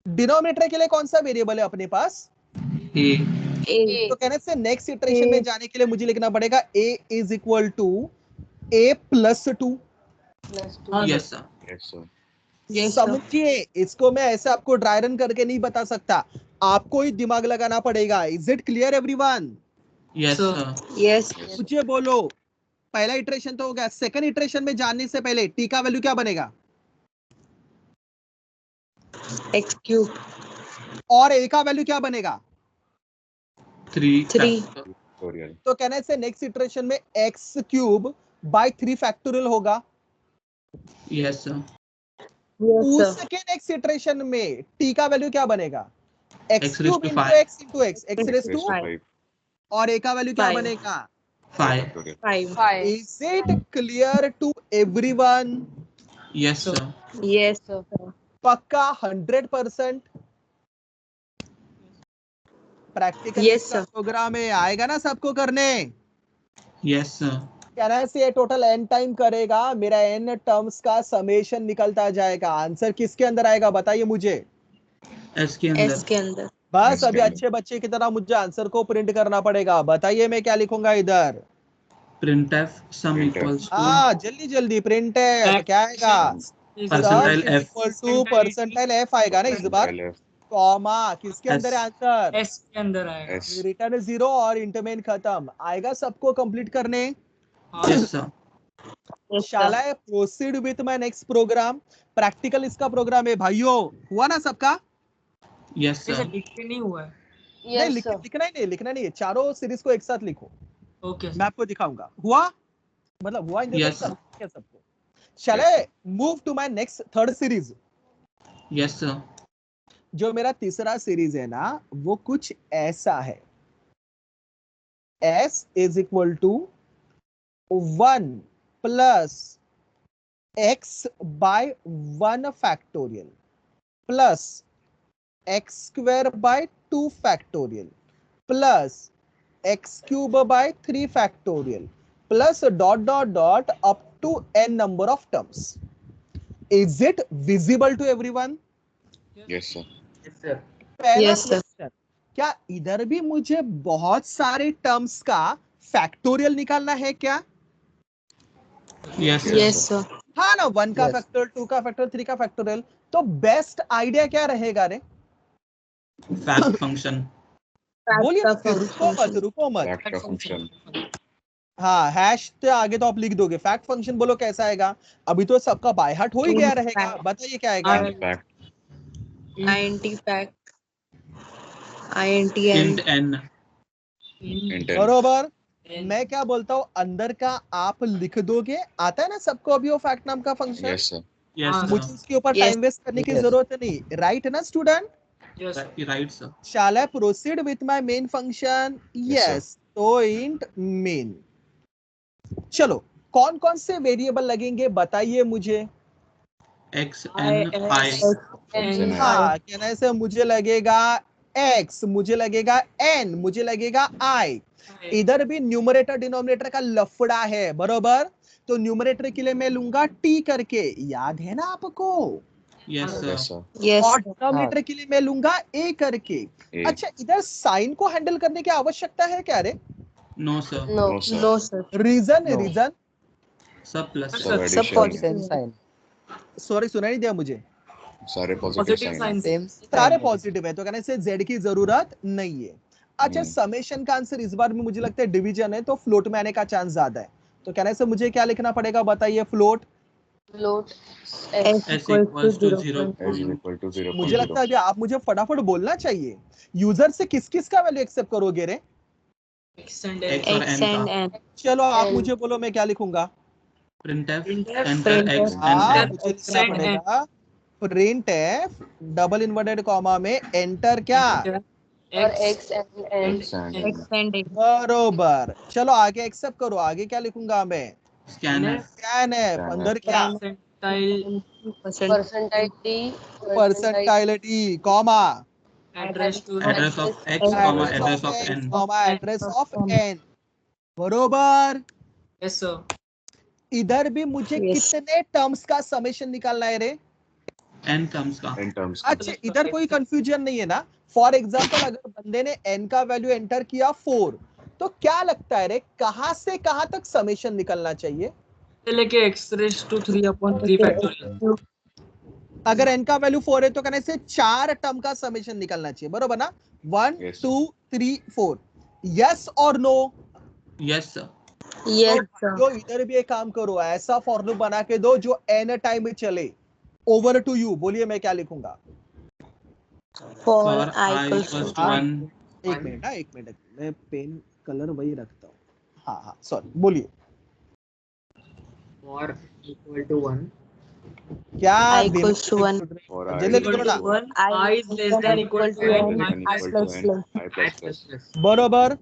डिनोमिनेटर के लिए कौन सा वेरिएबल है अपने पास? a। a तो कहने से नेक्स्ट इटरेशन में जाने के लिए मुझे लिखना पड़ेगा a is equal to a plus 2। हाँ yes sir. Sir. Yes, sir. Yes, sir. समझिए, इसको मैं ऐसे आपको ड्राई रन करके नहीं बता सकता, आपको ही दिमाग लगाना पड़ेगा। Is it clear everyone? Yes Sir. Sir. yes Yes. मुझे बोलो, पहला इटरेशन तो हो गया, सेकंड इटरेशन में जाने से पहले t का वैल्यू क्या बनेगा? x cube और a का वैल्यू क्या बनेगा? 3 3 Factorial. तो कहने से नेक्स्ट इटरेशन में x क्यूब बाय 3 फैक्टोरियल होगा। Yes sir. yes sir उसके नेक्स्ट इटरेशन में t का वैल्यू क्या बनेगा? x X cube raised to into 5। x into x x raise Raised to, to 5. और a का वैल्यू क्या 5 बनेगा? 5। Factorial. 5 is it clear to everyone? Yes sir. yes sir पक्का 100%? Practical Yes, sir. प्रोग्राम में आएगा ना सबको करने? Yes sir. कहना से ये टोटल n टाइम करेगा, मेरा n टर्म्स का समेशन निकलता जाएगा। आंसर किसके अंदर आएगा बताइए मुझे? s के अंदर। s के अंदर बस S अभी के अंदर। अच्छे बच्चे की तरह मुझे आंसर को प्रिंट करना पड़ेगा। बताइए मैं क्या लिखूंगा इधर? printf sum Printf. equals to हाँ जल्दी जल्दी प्रिंट है, क्या आएगा? Percentile Sum is F. equal to percentile f आएगा ना इस बार, Percentile F. कॉमा किसके अंदर है आंसर? S के अंदर आएगा. S. रिटर्न 0 और इंटरमेन खत्म। आएगा सबको कंप्लीट करने? हाँ yes sir. yes Shall sir I proceed with my next program? Practical इसका प्रोग्राम है भाइयों, हुआ ना सबका? यस ऐसे सर। लिख के नहीं हुआ है. नहीं लिखना नहीं है, चारों सीरीज को एक साथ लिखो, ओके. मैं आपको दिखाऊंगा। हुआ मतलब हुआ in the Yes, sense sir. सबको। Shall Yes, I move to my next third series? Yes sir. जो मेरा तीसरा सीरीज है ना, वो कुछ ऐसा है। s is equal to 1 plus x by 1 factorial plus x square by 2 factorial plus x cube by 3 factorial plus dot dot dot up to n number of terms. Is it visible to everyone? Yes, sir. Yes, sir. पहला Yes, sir. Question, क्या इधर भी मुझे बहुत सारे terms का factorial निकालना है क्या? Yes yes sir. sir हाँ ना, 1 का Yes. फैक्टोरियल, 2 का फैक्टोरियल, 3 का फैक्टोरियल। तो बेस्ट आइडिया क्या रहेगा रे? Fact function. बोलिए Fact ना, of रुको मत। Factor function. हाँ, हैश तो आगे तो आप लिख दोगे। फैक्ट फंक्शन बोलो कैसा आएगा? अभी तो सबका बाय हार्ट हो ही गया रहेगा, Fact. बताइए क्या आएगा? And fact. int fact int int n n। Int n. बरोबर। मैं क्या बोलता हूँ, अंदर का आप लिख दोगे, आता है ना सबको अभी वो फैक्ट नाम का फंक्शन? Yes, sir. यस हाँ, मुझे सर। उसके ऊपर Yes. टाइम वेस्ट करने की Yes. जरूरत नहीं, राइट ना student? Yes. Right sir. Shall I proceed with my main function? Yes, sir. Yes. तो int main। चलो कौन कौन से वेरिएबल लगेंगे बताइए मुझे। X N I. N हाँ, कहने से मुझे लगेगा x, मुझे लगेगा n, मुझे लगेगा i। इधर भी न्यूमरेटर डिनोमिनेटर का लफड़ा है, बरोबर। तो न्यूमरेटर के लिए मैं लूंगा t करके, याद है ना आपको। Yes sir. Yes, sir. Yes. और डिनोमिनेटर के लिए मैं लूंगा a करके। A. अच्छा, इधर साइन को हैंडल करने की आवश्यकता है क्या रे? No sir. No. No, sir. No, sir. Reason No. Reason Sub plus. Sub Sir, Sub addition. positive. Same sign. Sorry, सुना नहीं दिया मुझे। सारे positive Positive sign sign. Same सारे sign. पॉजिटिव है, तो कहने से z की जरूरत नहीं है। अच्छा, समेशन का आंसर इस बार में मुझे लगता है डिवीजन है, तो फ्लोट में आने का चांस ज्यादा है। तो कहने से मुझे क्या लिखना पड़ेगा बताइए, float. Float S equals to 0. S is equal to मुझे लगता है 0.0. कि आप मुझे फटाफट बोलना चाहिए। यूजर से किस किस का वैल्यू एक्सेप्ट करोगे रे? X and X N. और X N and का। N. चलो आप N. मुझे बोलो, मैं क्या लिखूंगा। Printf. Printf. Enter X हाँ, enter. मुझे X लिखना and N. पड़ेगा print F double inverted comma में एंटर क्या। और X and N. X and X and N. बरोबर। चलो आगे एक्सेप्ट करो, आगे क्या लिखूंगा मैं। Scanner. स्कैन है, Scanf. अंदर क्या। Percentile. Percentile T. परसेंटाइलिटी comma Address to Address of X comma address of N. Comma address of N. बरोबर। Yes sir. इधर भी मुझे Yes. कितने टर्म्स का समेशन निकालना है रे। N terms का। इन टर्म्स अच्छा, इधर कोई कंफ्यूजन नहीं है ना। फॉर एग्जाम्पल, अगर बंदे ने n का वैल्यू एंटर किया 4, तो क्या लगता है रे, कहां से कहां तक समेशन निकलना चाहिए। से लेके X raised to 3/3 factorial. अगर n का वैल्यू 4 है तो कहने से 4 टर्म का समेशन निकलना चाहिए, बरोबर ना। 1 Yes. 2 3 4। यस और no. Yes sir. Yes, sir. जो इधर भी एक काम करो, ऐसा फॉर लूप बना के दो जो n टाइम में चले। ओवर टू यू, बोलिए मैं क्या लिखूंगा। For For I I equals equals to to 1. 1. एक मिनट, हाँ एक मिनट, मैं पेन कलर वही रखता हूँ। हाँ हाँ सॉरी, बोलिए For equal to 1. क्या। I equals to 1. और जल्दी Equal लिखो ना। to 1. I is less than equal to I N. greater than I equal plus to N. plus. I I plus plus plus. plus. बरोबर।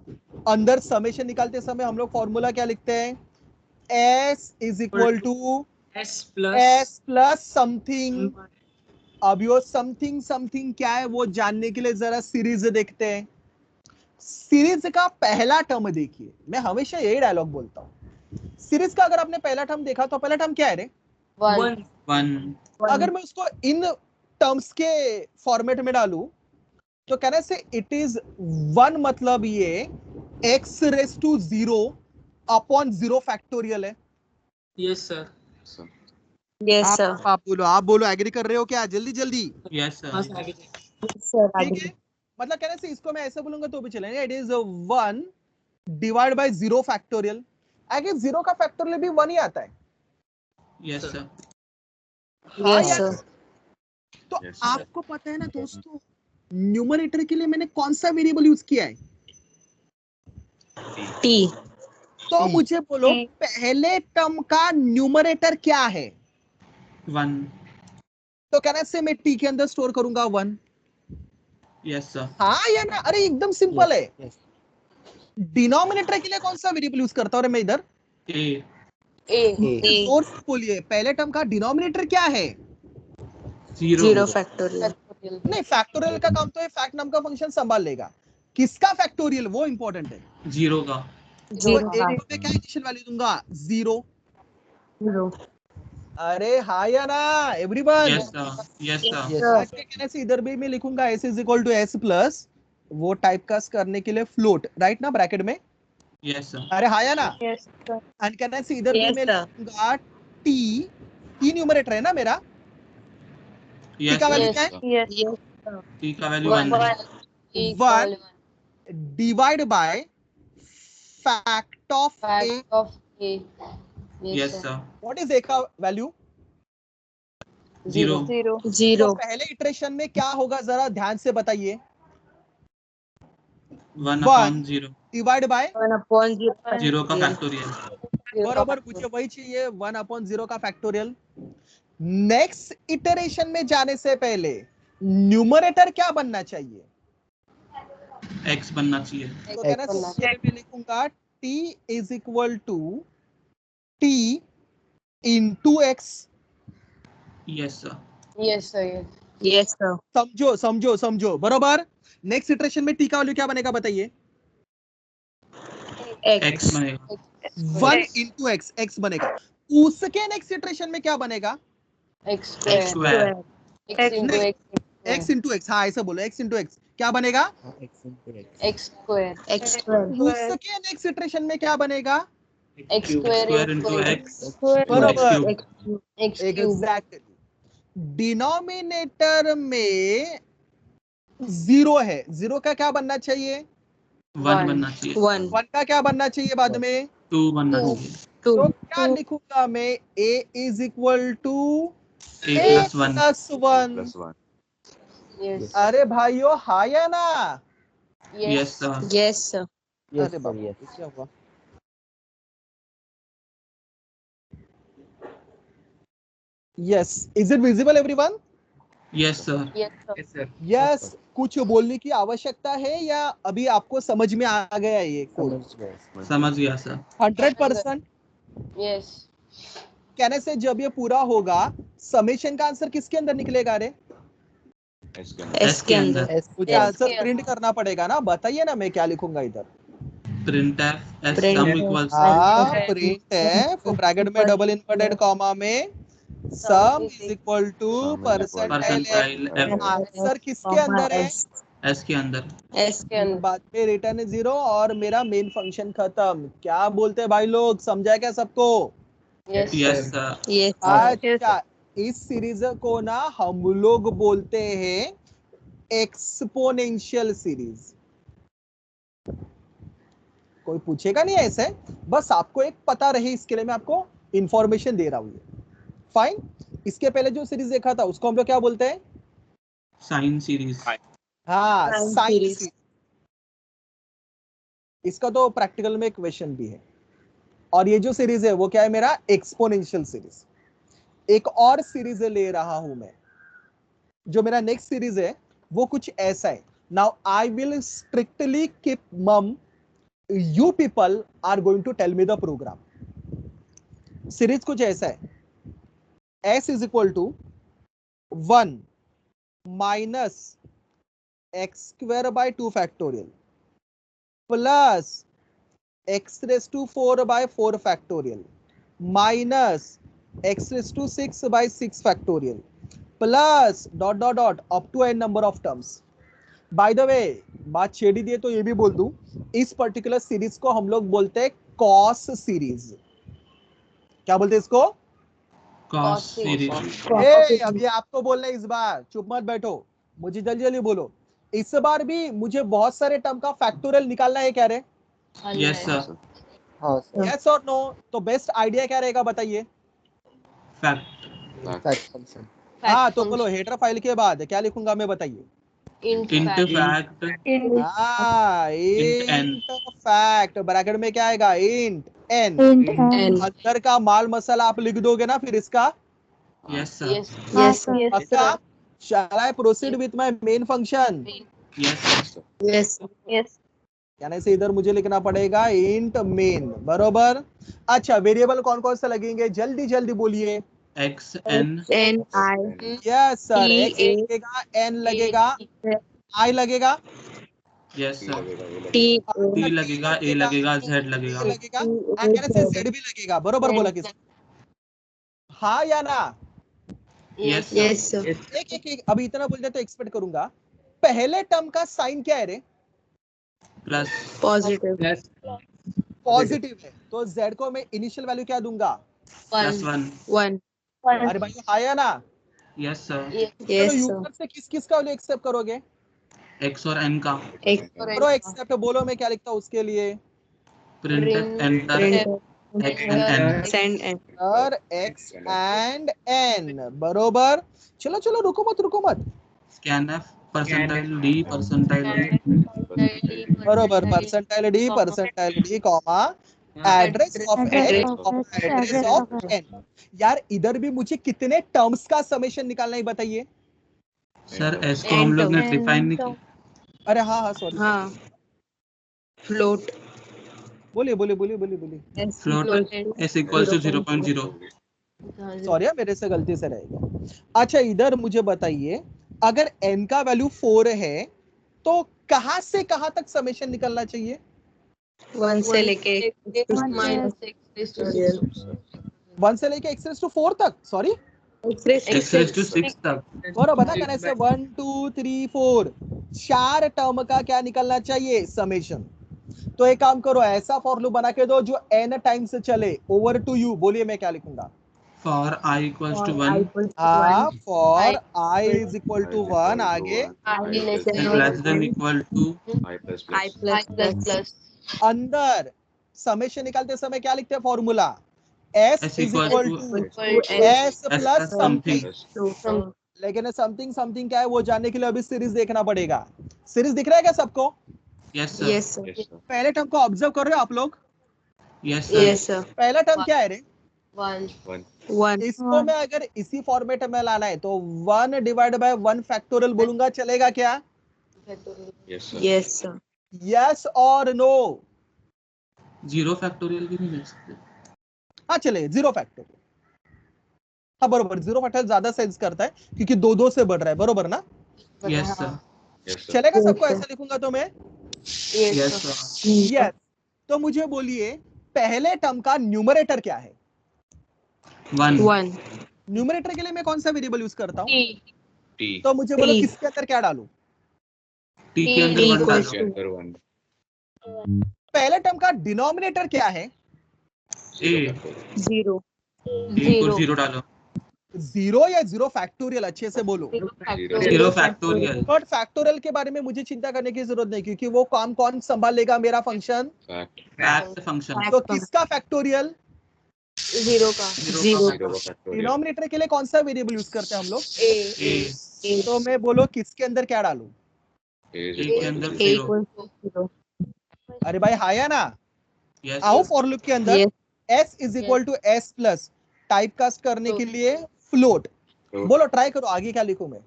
अंदर summation निकालते समय हम लोग फॉर्मूला क्या लिखते हैं। s is equal to S plus. s plus something. अब यो समथिंग समथिंग क्या है वो जानने के लिए जरा सीरीज देखते हैं। सीरीज का पहला टर्म देखिए, मैं हमेशा यही डायलॉग बोलता हूँ। सीरीज का अगर आपने पहला टर्म देखा तो पहला टर्म क्या है रे। 1. 1. अगर मैं उसको इन टर्म्स के फॉर्मेट में डालूं तो कहने से इट इज 1, मतलब ये x raise to 0 upon 0 factorial है। Yes sir. So, Yes, sir. आप बोलो एग्री कर रहे हो क्या, जल्दी जल्दी। Yes sir. हाँ sir. आगे. Yes, sir. ठीक है, मतलब कहने से इसको मैं ऐसे बोलूंगा तो भी चलेगा। It is 1 divide by 0 factorial. आगे 0 का फैक्टोरियल भी 1 ही आता है। Yes sir. Yes, यार, sir. तो Yes, sir. आपको पता है ना दोस्तों, न्यूमरेटर के लिए मैंने कौन सा वेरिएबल यूज किया है। T. तो T. मुझे बोलो T. पहले टर्म का न्यूमरेटर क्या है। 1. तो कहना से मैं t के अंदर स्टोर करूंगा 1। Yes sir. हाँ या ना, अरे एकदम सिंपल है। Yes. डिनोमिनेटर के लिए कौन सा वेरिएबल यूज करता हूँ मैं इधर। A. A. A. जोर से बोलिए, पहले टर्म का डिनोमिनेटर क्या है। 0. 0 factorial. नहीं, फैक्टोरियल का काम तो ये फैक्ट नाम का फंक्शन संभाल लेगा। किसका फैक्टोरियल वो इंपॉर्टेंट है। 0 का। तो 0. एक को मैं क्या इनिशियल वैल्यू दूंगा 0। 0. अरे हाँ या ना everyone. Yes sir. Yes sir. Yes. आज के कहने से इधर भी मैं लिखूंगा s is equal to s plus, वो टाइप कास्ट करने के लिए फ्लोट, राइट ना, ब्रैकेट में। Yes sir. अरे हाँ या ना। Yes, sir. एंड कहने से इधर भी Yes, मैं sir. लिखूंगा t। t न्यूमरेटर है ना मेरा। Yes का sir. Value Yes. क्या है। Yes. Yes. sir. T का value 1. 1. Equal 1. Divide by fact of a। Fact of A. Yes sir. What is a का वैल्यू। 0. 0. तो 0. पहले इटरेशन में क्या होगा जरा ध्यान से बताइए। 1/0. Divide by 1/0. 0 का फैक्टोरियल. बराबर, मुझे वही चाहिए 1/0 का फैक्टोरियल। नेक्स्ट इटरेशन में जाने से पहले न्यूमरेटर क्या बनना चाहिए। X बनना चाहिए. तो कहना से मैं लिखूंगा t is equal to t into x. Yes sir. Yes sir. Yes sir. समझो समझो समझो, बरोबर. नेक्स्ट इटरेशन में t का वैल्यू क्या बनेगा बताइए? X बनेगा. 1 into x, x बनेगा. उसके नेक्स्ट इटरेशन में क्या बनेगा? X X square. square. X into नहीं, X. x into x, हाँ ऐसे बोलो, x into x क्या बनेगा? X square. X square. उसके नेक्स्ट इटरेशन में क्या बनेगा? X square Square into X. बरोबर. X cube. X cube. Exactly. Denominator में 0 है, 0 का क्या बनना चाहिए? 1 बनना चाहिए. 1. 1 का क्या बनना चाहिए बाद में? 2 बनना Two. चाहिए. तो क्या लिखूंगा मैं? a is equal to A a plus 1. plus 1. Plus 1. Yes. अरे भाइयों हाँ या ना? Yes sir. Yes sir. अरे बाप रे, क्या हुआ? Yes. Is it visible everyone? Yes sir. Yes sir. Yes. कुछ बोलने की आवश्यकता है या अभी आपको समझ में आ गया ये कोड? समझ गया सर. 100%. Yes. कहने से जब ये पूरा होगा समेशन का आंसर किसके अंदर निकलेगा? रे S के S के अंदर. मुझे Yes, आंसर yes. प्रिंट करना पड़ेगा ना, बताइए ना मैं क्या लिखूंगा इधर? Printf S Printf. sum equals हाँ, Printf. प्रिंट है ब्रैकेट में डबल इनवर्टेड कॉमा में sum is equal to Sum is equal to percentile percentile F. Answer किसके अंदर है? S के अंदर. S के अंदर. बाद में रिटर्न 0 और मेरा मेन फंक्शन खत्म. क्या बोलते हैं भाई लोग, समझा क्या सबको? Yes. Yes sir. Yes. अच्छा, इस सीरीज को ना हम लोग बोलते हैं एक्सपोनेंशियल सीरीज. कोई पूछेगा नहीं ऐसे, बस आपको एक पता रहे इसके लिए मैं आपको इंफॉर्मेशन दे रहा हूँ. फाइन. इसके पहले जो सीरीज देखा था उसको हम लोग क्या बोलते हैं? Sine series. हाँ, Sine साइन series. सीरीज. इसका तो प्रैक्टिकल में क्वेश्चन भी है. और ये जो सीरीज है वो क्या है? मेरा एक्सपोनेंशियल सीरीज. एक और सीरीज ले रहा हूं मैं. जो मेरा नेक्स्ट सीरीज है वो कुछ ऐसा है. Now I will strictly keep mum. You people are going to tell me the program. Series कुछ ऐसा है. s is equal to 1 minus X square by 2 factorial plus x raised to 4 by 4 factorial minus x raised to 6 by 6 factorial plus dot dot dot up to n number of terms. By the way, बात छेड़ी दिए तो ये भी बोल दूं, इस particular series को हम लोग बोलते हैं कॉस सीरीज. क्या बोलते हैं इसको? Cos series. अभी आपको बोलना है इस बार, चुप मत बैठो, मुझे जल्दी जल्दी बोलो. इस बार भी मुझे बहुत सारे टर्म का फैक्टोरियल निकालना है. क्या रे? Yes sir. यस और नो? तो बेस्ट आइडिया क्या रहेगा बताइए? Fact. हाँ तो बोलो, हेडर फाइल के बाद क्या लिखूंगा मैं बताइए? Into fact. हाँ, Int n. Int fact. Bracket में क्या आएगा? Int n. N. अंदर का माल मसाला आप लिख दोगे ना फिर इसका? Yes sir. Yes. Yes sir. पक्का? Shall I proceed with my main function? Yes sir. Yes. Yes. यानी से इधर मुझे लिखना पड़ेगा इंट मेन. बरोबर. अच्छा, वेरिएबल कौन कौन से लगेंगे? जल्दी जल्दी बोलिए. X n. N I yes sir. T, x A, लगेगा, एन लगेगा, आई लगेगा, Yes sir. T T लगेगा, A लगेगा, Z लगेगा. लगेगा, कहने से जेड भी लगेगा. बरोबर बोला किसी? हाँ या ना? Yes Yes sir. sir. एक अभी इतना बोल दिया तो एक्सपेक्ट करूंगा. पहले टर्म का साइन क्या है रे? Plus. Positive. पॉजिटिव है. तो z को मैं इनिशियल वैल्यू क्या दूंगा? Plus 1. 1. अरे भाई हाँ या ना? Yes sir. चलो Yes sir. यूजर से किस किस का वैल्यू एक्सेप्ट करोगे? X और n का. X. करो एक्सेप्ट. बोलो मैं क्या लिखता हूँ उसके लिए? Printf enter Print. X and n. Send N. और x एंड n. बरोबर. चलो चलो रुको मत. Scanf percentile D percentile D. बरोबर. Percentile d comma address of x address of n. यार इधर भी मुझे कितने टर्म्स का समेशन निकालना है बताइए? सर S को हम लोग ने डिफाइन नहीं किया. अरे हाँ सॉरी. हाँ. Float. बोलिए बोलिए बोलिए बोलिए बोलिए। Float s equals to 0.0. Sorry मेरे से गलती से रह गया। अच्छा इधर मुझे बताइए, अगर n का वैल्यू 4 है तो कहां से कहां तक समेशन निकलना चाहिए? 1 से लेके minus x raised to 6. 1 से लेके x⁴ तक, सॉरी x raised to 6 तक. बराबर ना, कहने से 1 2 3 4 4 टर्म का क्या निकलना चाहिए? समेशन। तो एक काम करो, ऐसा फॉर लूप बना के दो जो n टाइम से चले। ओवर टू यू, बोलिए मैं क्या लिखूंगा? For i equals to 1 हाँ, for i is equal to 1, आगे and less than equal to I plus I plus. plus plus plus अंदर समेशन निकालते समय क्या लिखते हैं formula? s s is equals equal to to equal to s s plus plus something. something. some लेकिन something something क्या है वो जानने के लिए अभी सीरीज देखना पड़ेगा। सीरीज दिख रहा है क्या सबको? Yes sir. yes sir Yes, sir. पहले टर्म को ऑब्जर्व कर रहे हो आप लोग? Yes sir. yes sir पहला टर्म क्या है रे? 1 One. 1 इसको मैं अगर इसी फॉर्मेट में लाना है तो 1 डिवाइड बाय 1 फैक्टोरियल बोलूंगा, चलेगा क्या? factorial. Yes, sir. yes sir yes और नो? 0 factorial भी नहीं लिख सकते. हाँ चले 0 फैक्टोरियल। हाँ बरोबर, 0 फैक्टोरियल ज्यादा सेंस करता है क्योंकि 2 से बढ़ रहा है, बरोबर ना? Yes sir. Yes, sir. चलेगा Yes, सबको? sir. ऐसा लिखूंगा तो मैं Yes, Yes sir. sir. Yes. तो मुझे बोलिए पहले टर्म का न्यूमरेटर क्या है? 1 1 न्यूमरेटर के लिए मैं कौन सा वेरिएबल यूज करता हूँ? T T. तो मुझे बोलो T. किसके अंदर क्या डालूं? t के T अंदर 1 equals डालो. Enter one. पहले टर्म का डिनोमिनेटर क्या है? a zero a को 0 डालो. 0 या 0 फैक्टोरियल? अच्छे से बोलो। 0 factorial. बट फैक्टोरियल के बारे में मुझे चिंता करने की जरूरत नहीं क्योंकि वो काम कौन संभालेगा? मेरा फंक्शन। Fact. Fact function. तो किसका फैक्टोरियल? 0 का 0 Zero. का Zero factorial. डिनोमिनेटर के लिए कौन सा वेरिएबल यूज करते हैं हम लोग? A तो मैं बोलो किसके अंदर क्या डालूं? A is a equal के to अंदर A 0. equals to 0 अरे भाई हाँ या ना? Yes आओ sir. फॉर लूप के अंदर yes s is equal to s plus type cast करने के लिए फ्लोट। Float. बोलो ट्राई करो, आगे क्या लिखूं मैं?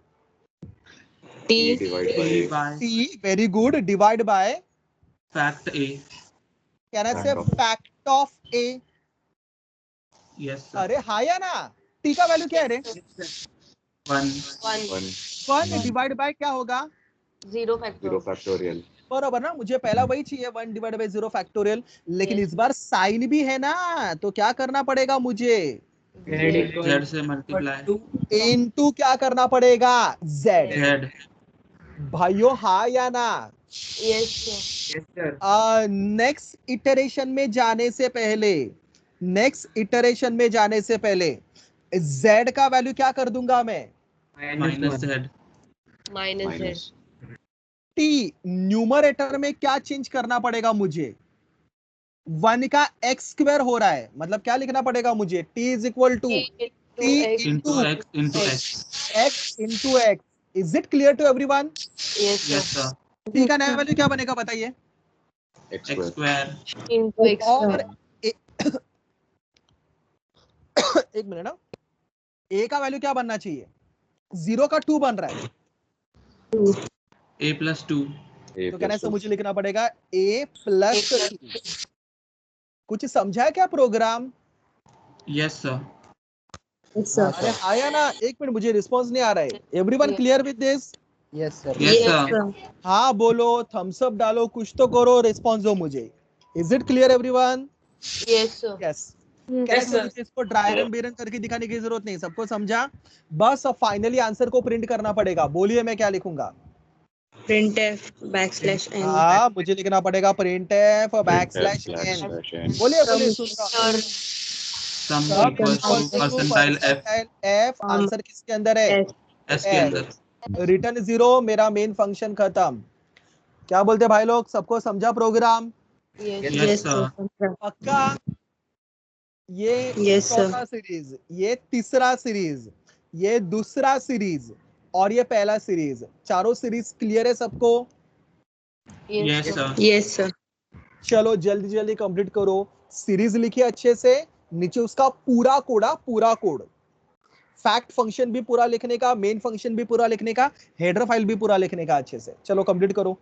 T T divided by t A. by t very good divide by fact a. कहना से Fact of. Fact of a। Yes sir. अरे हाँ या ना? t का वैल्यू क्या है रे? 1 1. 1 डिवाइड बाय क्या होगा? 0 Zero factorial. factorial. बराबर ना? मुझे पहला वही चाहिए 1 डिवाइड बाय 0 फैक्टोरियल, लेकिन Yes. इस बार साइन भी है ना, तो क्या करना पड़ेगा मुझे? z से multiply. इनटू क्या करना पड़ेगा? z। z. भाइयों हाँ या ना? Yes, sir. नेक्स्ट इटरेशन में जाने से पहले z का वैल्यू क्या कर दूंगा मैं? minus z. Minus Z. Minus. t numerator में क्या चेंज करना पड़ेगा मुझे? 1 का x स्क्वायर हो रहा है, मतलब क्या लिखना पड़ेगा मुझे? t is equal to T t Into into x into x. x into x। Is it clear to everyone? Yes, Yes sir. sir. t का नया वैल्यू क्या बनेगा बताइए? X x square. square. Into X और square. एक minute ना, a का value क्या बनना चाहिए? 0 का 2 बन रहा है, a plus 2. A तो कहने plus से 2. मुझे लिखना पड़ेगा a प्लस 2। कुछ समझा है क्या programme? Yes sir. yes sir अरे आया ना? एक मिनट, मुझे रिस्पॉन्स नहीं आ रहा है। Everyone Yes. Clear with this? Yes yes sir. sir हाँ बोलो, थम्स अप डालो, कुछ तो करो, रिस्पॉन्स दो मुझे। Is it clear everyone? Yes, sir. Yes. कैसे मुझे इसको ड्राई रन बेरन करके दिखाने की जरूरत नहीं, सबको समझा? बस अब फाइनली आंसर को प्रिंट करना पड़ेगा। बोलिए मैं क्या लिखूंगा? printf backslash n हाँ मुझे लिखना पड़ेगा printf backslash Slash n। slash n. बोलिए बोलिए, सुन रहा हूं। Sum सब equals to percentile f. f। Answer किसके अंदर है? s s के अंदर. रिटर्न 0, मेरा मेन फंक्शन खत्म। क्या बोलते भाई लोग, सबको समझा programme? Yes. Yes yes sir. sir पक्का? ये Yes, sir. चौथा सीरीज, ये तीसरा सीरीज, ये दूसरा सीरीज और ये पहला सीरीज, चारों सीरीज क्लियर है सबको? Yes sir. yes sir चलो जल्दी जल्दी कंप्लीट करो। सीरीज लिखिए अच्छे से, नीचे उसका पूरा कोड, फैक्ट फंक्शन भी पूरा लिखने का, मेन फंक्शन भी पूरा लिखने का, हेडर फाइल भी पूरा लिखने का अच्छे से। चलो कंप्लीट करो।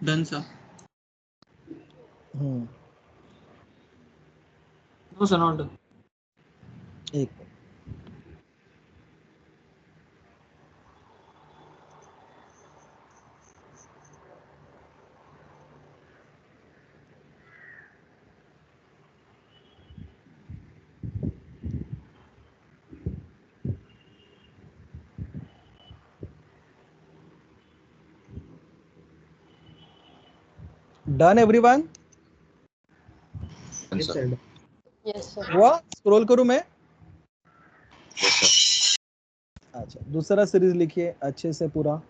Done sir. No, sir, not done. एक done everyone. Done, Yes, sir. sir. Yes, sir. हुआ? स्क्रॉल करूं मैं? Yes, sir. अच्छा, दूसरा सीरीज लिखिए अच्छे से पूरा.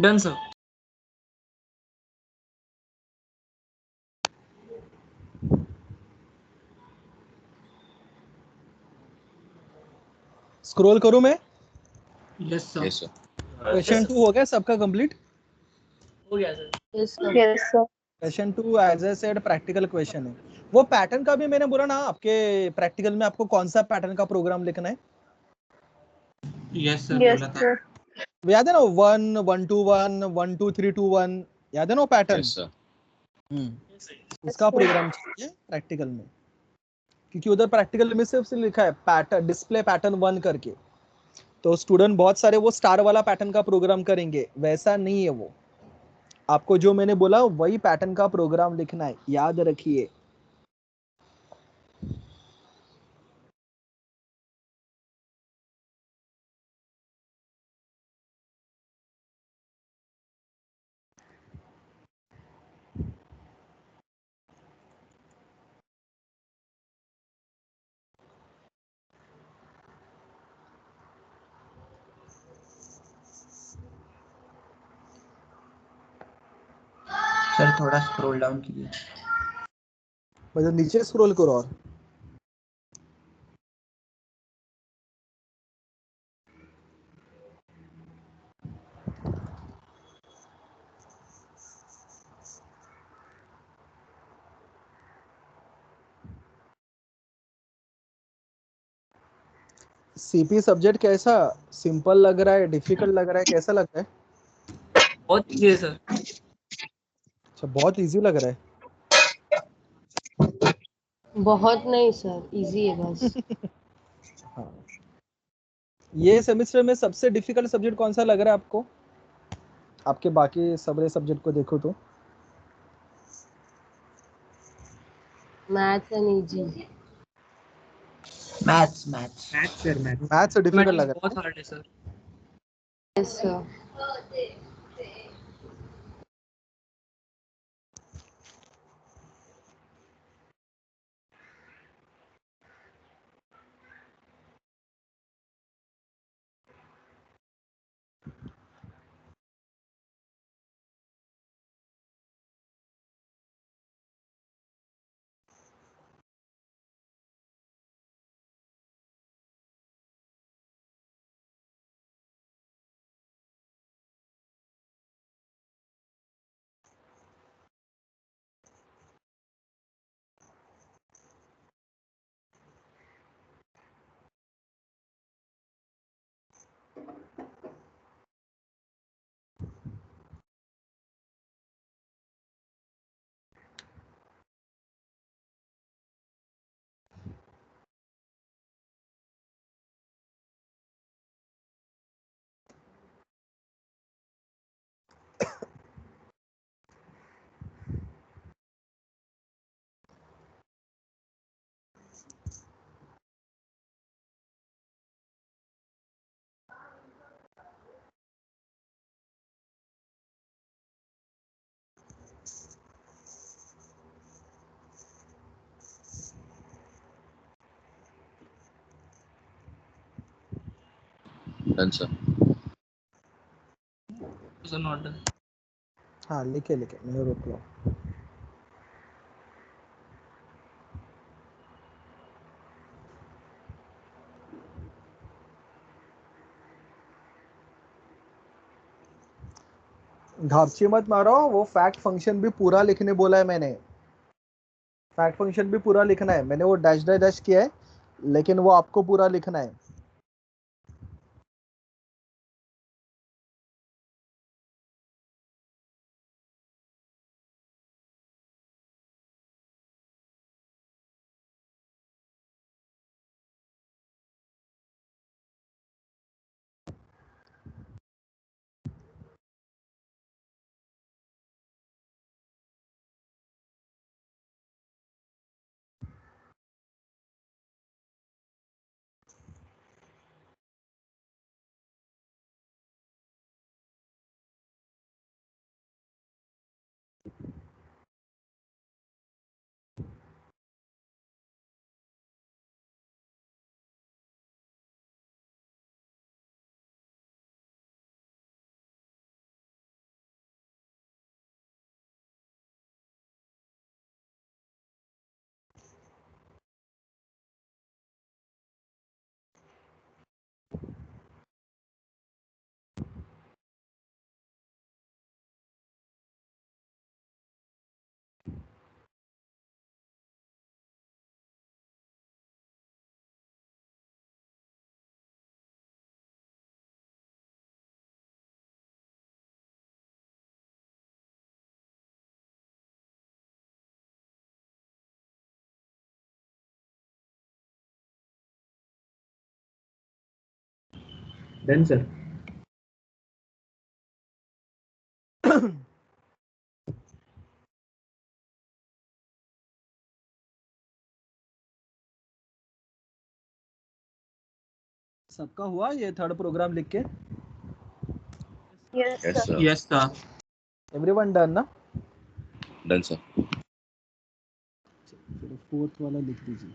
Done, sir. स्क्रॉल करूं मैं? Yes sir. Yes, sir. Question 2 हो गया सबका कंप्लीट? हो गया sir. Yes, sir. Yes, sir. Question 2 as I said practical question है. वो पैटर्न का भी मैंने बोला ना, आपके प्रैक्टिकल में आपको कौन सा पैटर्न का प्रोग्राम लिखना है? Yes sir. Yes, बोला था. sir. याद है ना? 1 1 2 1 1 2 3 2 1, याद है ना वो पैटर्न? Yes, sir. उसका प्रोग्राम चाहिए प्रैक्टिकल में. क्योंकि उधर प्रैक्टिकल में सिर्फ लिखा है पैटर्न डिस्प्ले पैटर्न 1 करके, तो स्टूडेंट बहुत सारे वो स्टार वाला पैटर्न का प्रोग्राम करेंगे, वैसा नहीं है वो। आपको जो मैंने बोला वही पैटर्न का प्रोग्राम लिखना है, याद रखिए। सर थोड़ा स्क्रॉल डाउन कीजिए। मतलब नीचे स्क्रॉल करो और सीपी सब्जेक्ट कैसा, सिंपल लग रहा है, डिफिकल्ट लग रहा है, कैसा लग रहा है? बहुत easy है सर। अच्छा, बहुत इजी लग रहा है। बहुत नहीं सर, इजी है बस। हाँ, ये सेमेस्टर में सबसे डिफिकल्ट सब्जेक्ट कौन सा लग रहा है आपको? आपके बाकी सबरे सब्जेक्ट को देखो तो maths and easy. Maths sir math maths difficult लग रहा बहुत हार्ड है sir. Yes sir. Done sir. Sir not done. हाँ, लिखे लिखे मैं रोक लो। घापची मत मारो, वो फैक्ट फंक्शन भी पूरा लिखने बोला है मैंने। फैक्ट फंक्शन भी पूरा लिखना है, मैंने वो डैश डैश डैश किया है, लेकिन वो आपको पूरा लिखना है। Done, sir. सबका हुआ ये थर्ड प्रोग्राम लिख के? Yes, Yes, sir. sir. Yes, sir. Everyone done ना? Done, sir. फिर फोर्थ वाला लिख दीजिए.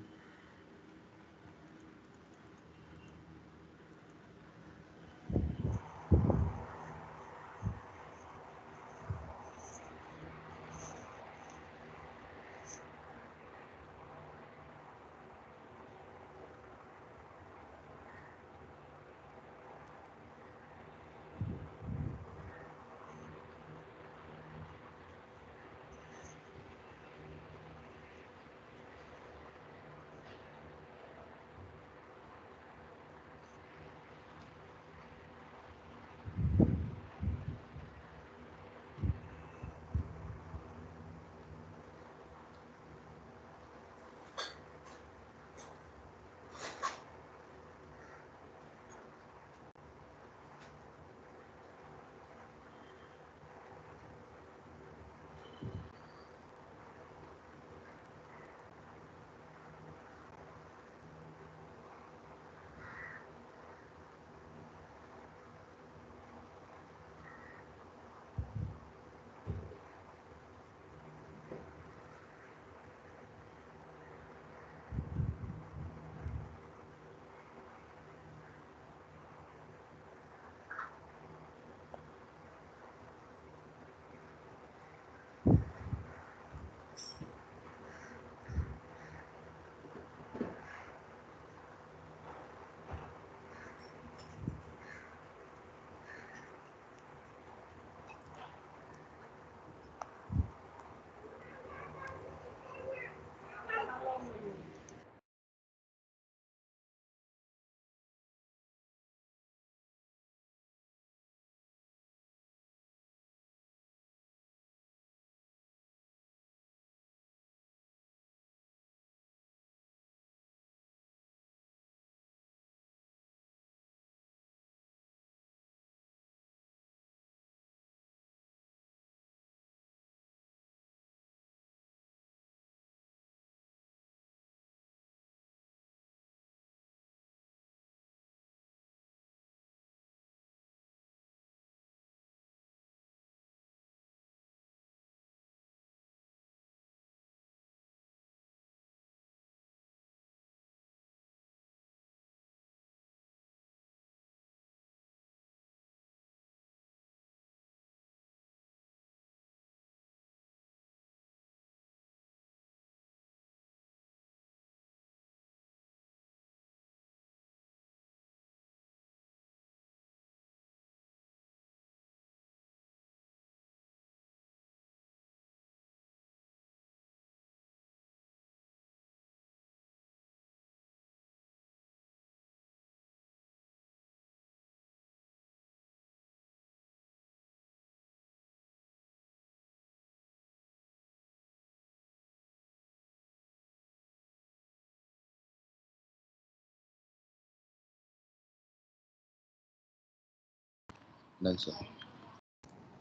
Done, sir.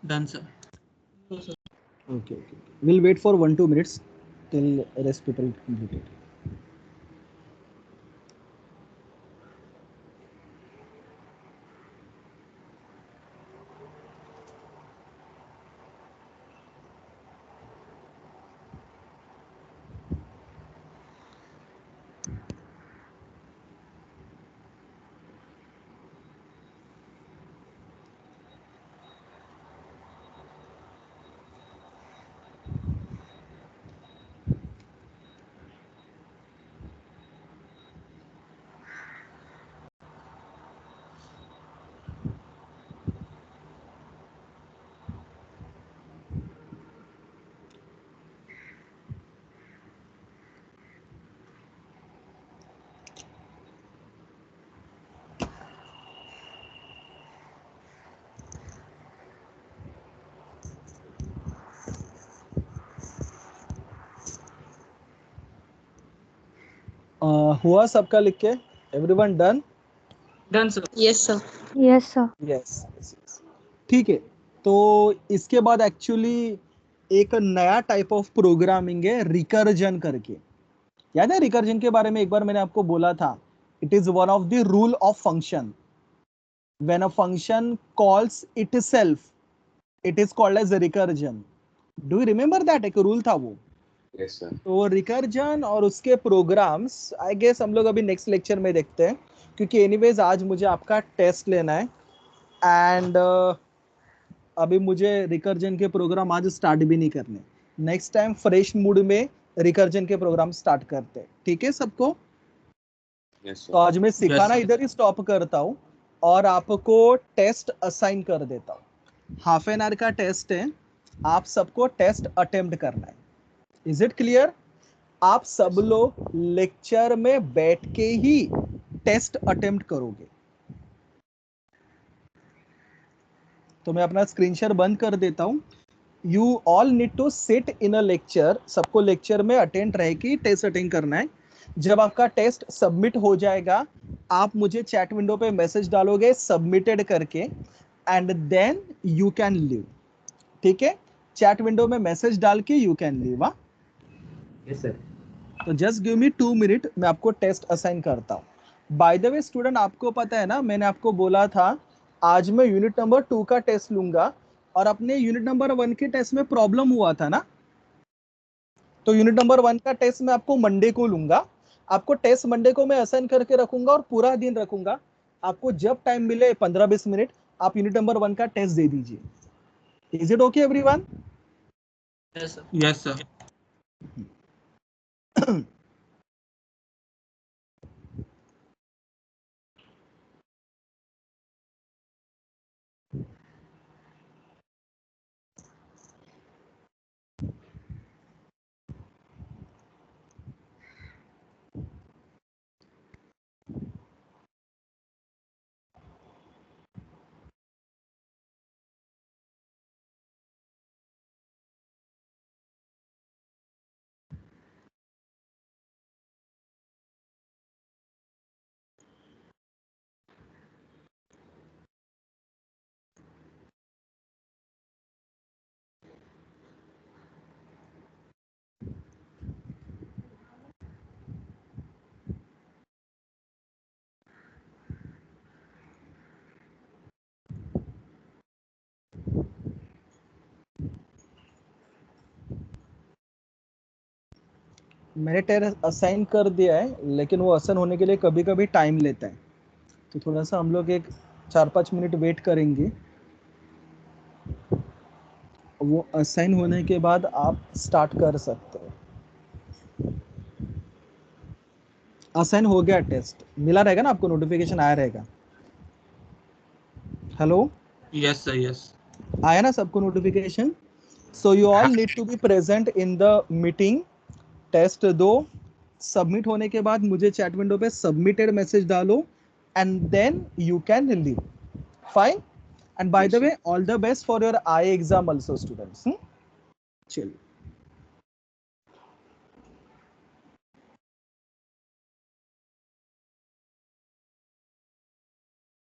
Done, sir. Okay. We'll wait for 1-2 minutes till rest people complete it. हुआ सबका लिख के? Everyone done? Done, sir. Yes, sir. Yes, sir. Yes, ठीक है। तो इसके बाद एक्चुअली एक नया टाइप ऑफ प्रोग्रामिंग है रिकर्जन करके। याद है रिकर्जन के बारे में एक बार मैंने आपको बोला था, it is one of the rule of function. When a function calls itself it is called as recursion. Do you remember that? एक रूल था वो। Yes, sir. तो रिकर्जन और उसके प्रोग्राम्स आई गेस हम लोग अभी नेक्स्ट लेक्चर में देखते हैं, क्योंकि एनीवेज आज मुझे आपका टेस्ट लेना है एंड अभी मुझे रिकर्जन के प्रोग्राम आज स्टार्ट भी नहीं करने। नेक्स्ट टाइम फ्रेश मूड में रिकर्जन के प्रोग्राम स्टार्ट करते हैं, ठीक है सबको? Yes, तो sir. आज मैं सिखाना sir. इधर ही स्टॉप करता हूँ और आपको टेस्ट असाइन कर देता हूँ। हाफ एन आवर का टेस्ट है, आप सबको टेस्ट अटेम्प्ट करना है। Is it clear? आप सब लोग लेक्चर में बैठ के ही टेस्ट अटेम्प्ट करोगे। तो मैं अपना स्क्रीन शेयर बंद कर देता हूं। You all need to sit in a lecture. सबको लेक्चर में अटेंड रह के टेस्ट अटेंड करना है। जब आपका टेस्ट सबमिट हो जाएगा, आप मुझे चैट विंडो पे मैसेज डालोगे सबमिटेड करके, and then you can leave. ठीक है? चैट विंडो में मैसेज डाल के you can leave. Yes, sir. तो जस्ट गिव मी 2 मिनट, मैं आपको टेस्ट असाइन करता हूँ। बाय द वे स्टूडेंट, आपको पता है ना, मैंने आपको बोला था आज मैं यूनिट नंबर 2 का टेस्ट लूंगा, और अपने यूनिट नंबर 1 के टेस्ट में प्रॉब्लम हुआ था ना, तो यूनिट नंबर 1 का टेस्ट मैं आपको मंडे को लूंगा। आपको टेस्ट मंडे को मैं असाइन करके रखूंगा और पूरा दिन रखूंगा। आपको जब टाइम मिले 15-20 मिनट, आप यूनिट नंबर 1 का टेस्ट दे दीजिए। Is it okay everyone? Yes, sir. Yes, sir. मैंने टेस्ट असाइन कर दिया है, लेकिन वो असाइन होने के लिए कभी कभी टाइम लेता है, तो थोड़ा सा हम लोग एक 4-5 मिनट वेट करेंगे। वो असाइन होने के बाद आप स्टार्ट कर सकते हो। असाइन हो गया, टेस्ट मिला रहेगा ना आपको, नोटिफिकेशन आया रहेगा। Hello, Yes, sir. Yes. आया ना सबको notification? So you all need to be present in the meeting. Test दो, सबमिट होने के बाद मुझे चैट विंडो पे सबमिटेड मैसेज डालो, and then you can leave. Fine? And by the Yes, way, all the best for your I exam also students. चलिए।